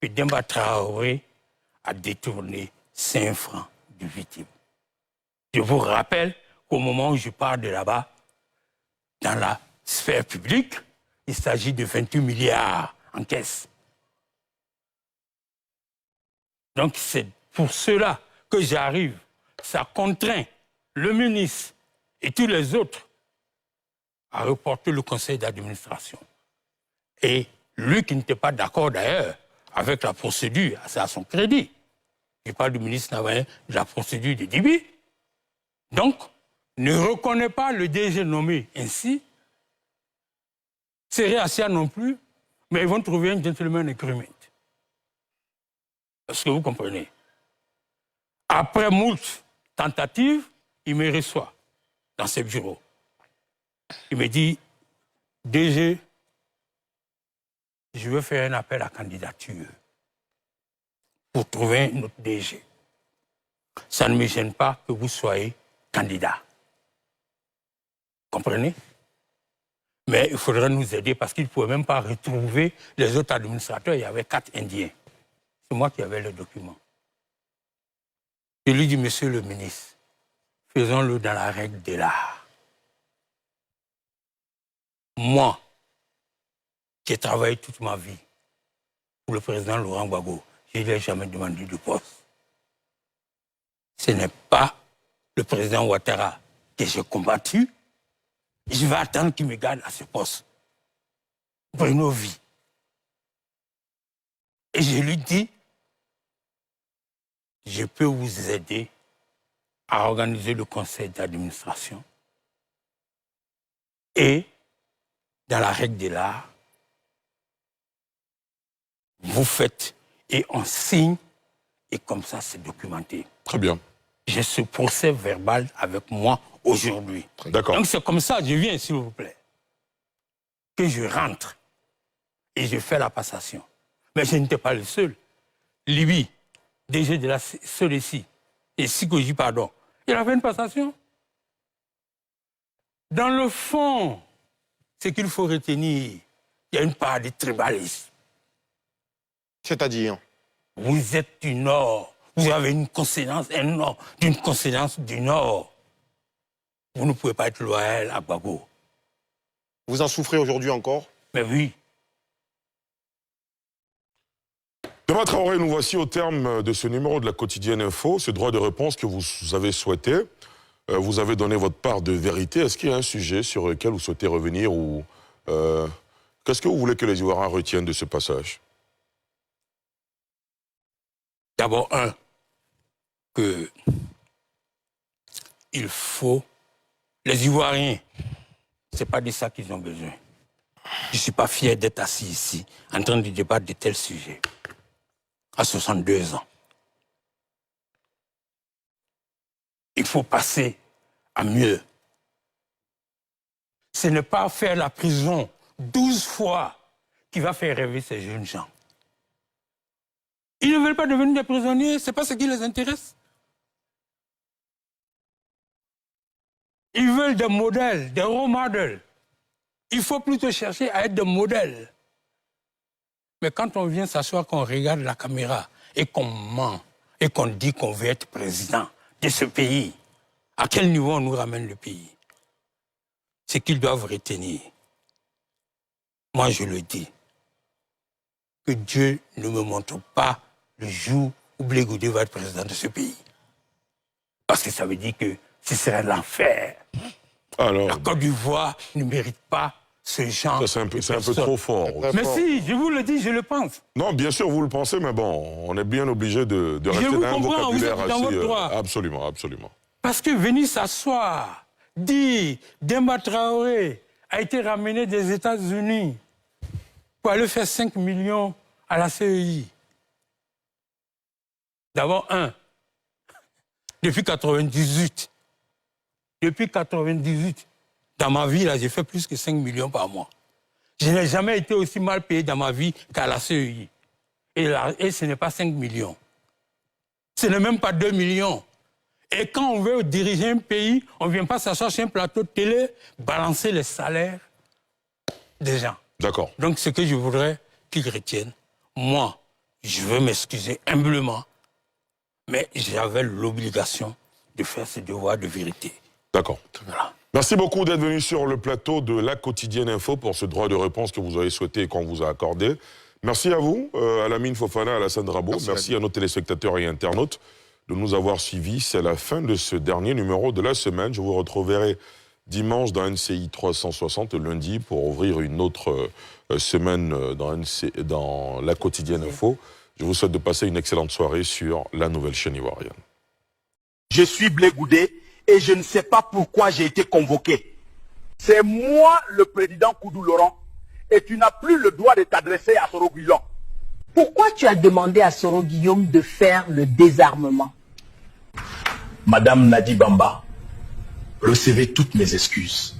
que Demba Traoré a détourné 5 francs du VITIB. Je vous rappelle qu'au moment où je pars de là-bas, dans la sphère publique, il s'agit de 28 milliards en caisse. Donc c'est pour cela que j'arrive. Ça contraint le ministre et tous les autres a reporté le conseil d'administration. Et lui qui n'était pas d'accord d'ailleurs avec la procédure, c'est à son crédit. Je parle du ministre Navarin de la procédure de Dibi. Donc, ne reconnaît pas le DG nommé ainsi. C'est Assia non plus, mais ils vont trouver un gentleman agreement. Est-ce que vous comprenez? Après moult tentatives, il me reçoit dans ses bureaux. Il me dit, DG, je veux faire un appel à candidature pour trouver un autre DG. Ça ne me gêne pas que vous soyez candidat. Comprenez? Mais il faudrait nous aider parce qu'il ne pouvait même pas retrouver les autres administrateurs. Il y avait 4 Indiens. C'est moi qui avais le document. Je lui dis, monsieur le ministre, faisons-le dans la règle de l'art. Moi, qui ai travaillé toute ma vie pour le président Laurent Gbagbo, je ne lui ai jamais demandé de poste. Ce n'est pas le président Ouattara que j'ai combattu. Je vais attendre qu'il me garde à ce poste. Bruno vit. Et je lui dis, je peux vous aider à organiser le conseil d'administration. Et, dans la règle de l'art, vous faites et on signe, et comme ça, c'est documenté. Très bien. J'ai ce procès verbal avec moi aujourd'hui. D'accord. Donc c'est comme ça, je viens, s'il vous plaît, que je rentre et je fais la passation. Mais je n'étais pas le seul. Libye, DG de la CEDECI, et Sikoji, pardon, il avait une passation. Dans le fond, ce qu'il faut retenir, il y a une part de tribalisme. C'est-à-dire? Vous êtes du Nord. Vous avez une conscience, un Nord, d'une conscience du Nord. Vous ne pouvez pas être loyal à Gbagbo. Vous en souffrez aujourd'hui encore? Mais oui. Demba Traoré, nous voici au terme de ce numéro de la Quotidienne Info, ce droit de réponse que vous avez souhaité. Vous avez donné votre part de vérité. Est-ce qu'il y a un sujet sur lequel vous souhaitez revenir ou qu'est-ce que vous voulez que les Ivoiriens retiennent de ce passage? D'abord, que il faut... Les Ivoiriens, ce n'est pas de ça qu'ils ont besoin. Je ne suis pas fier d'être assis ici, en train de débattre de tels sujets, à 62 ans. Il faut passer à mieux. Ce n'est pas faire la prison 12 fois qui va faire rêver ces jeunes gens. Ils ne veulent pas devenir des prisonniers, ce n'est pas ce qui les intéresse. Ils veulent des modèles, des role models. Il faut plutôt chercher à être des modèles. Mais quand on vient s'asseoir, qu'on regarde la caméra et qu'on ment, et qu'on dit qu'on veut être président de ce pays, à quel niveau on nous ramène le pays? C'est qu'ils doivent retenir. Moi, je le dis. Que Dieu ne me montre pas le jour où Blé Goudé va être président de ce pays. Parce que ça veut dire que ce serait l'enfer. Alors, La Côte d'Ivoire ne mérite pas ce genre. c'est un peu trop fort. Mais si, je vous le dis, je le pense. Non, bien sûr, vous le pensez, mais bon, on est bien obligé de rester vous dans un comprends, vocabulaire vous êtes dans votre droit. absolument, absolument. Parce que venir s'asseoir, dire Demba Traoré a été ramené des États-Unis pour aller faire 5 millions à la CEI. D'abord, depuis 98, dans ma vie, là, j'ai fait plus que 5 millions par mois. Je n'ai jamais été aussi mal payé dans ma vie qu'à la CEI. Et ce n'est pas 5 millions. Ce n'est même pas 2 millions. Et quand on veut diriger un pays, on ne vient pas s'asseoir sur un plateau de télé, balancer les salaires des gens. D'accord. Donc, ce que je voudrais qu'ils retiennent, moi, je veux m'excuser humblement, mais j'avais l'obligation de faire ce devoir de vérité. D'accord. Voilà. Merci beaucoup d'être venu sur le plateau de la Quotidienne Info pour ce droit de réponse que vous avez souhaité et qu'on vous a accordé. Merci à vous, à Lamine Fofana, à Alassane Rabo. Merci à nos téléspectateurs et internautes de nous avoir suivis. C'est la fin de ce dernier numéro de la semaine. Je vous retrouverai dimanche dans NCI 360 et lundi pour ouvrir une autre semaine dans la quotidienne info. Je vous souhaite de passer une excellente soirée sur la nouvelle chaîne ivoirienne. Je suis Blé Goudé et je ne sais pas pourquoi j'ai été convoqué. C'est moi le président Koudou Laurent et tu n'as plus le droit de t'adresser à Soro Guillaume. Pourquoi tu as demandé à Soro Guillaume de faire le désarmement? Madame Nadi Bamba, recevez toutes mes excuses.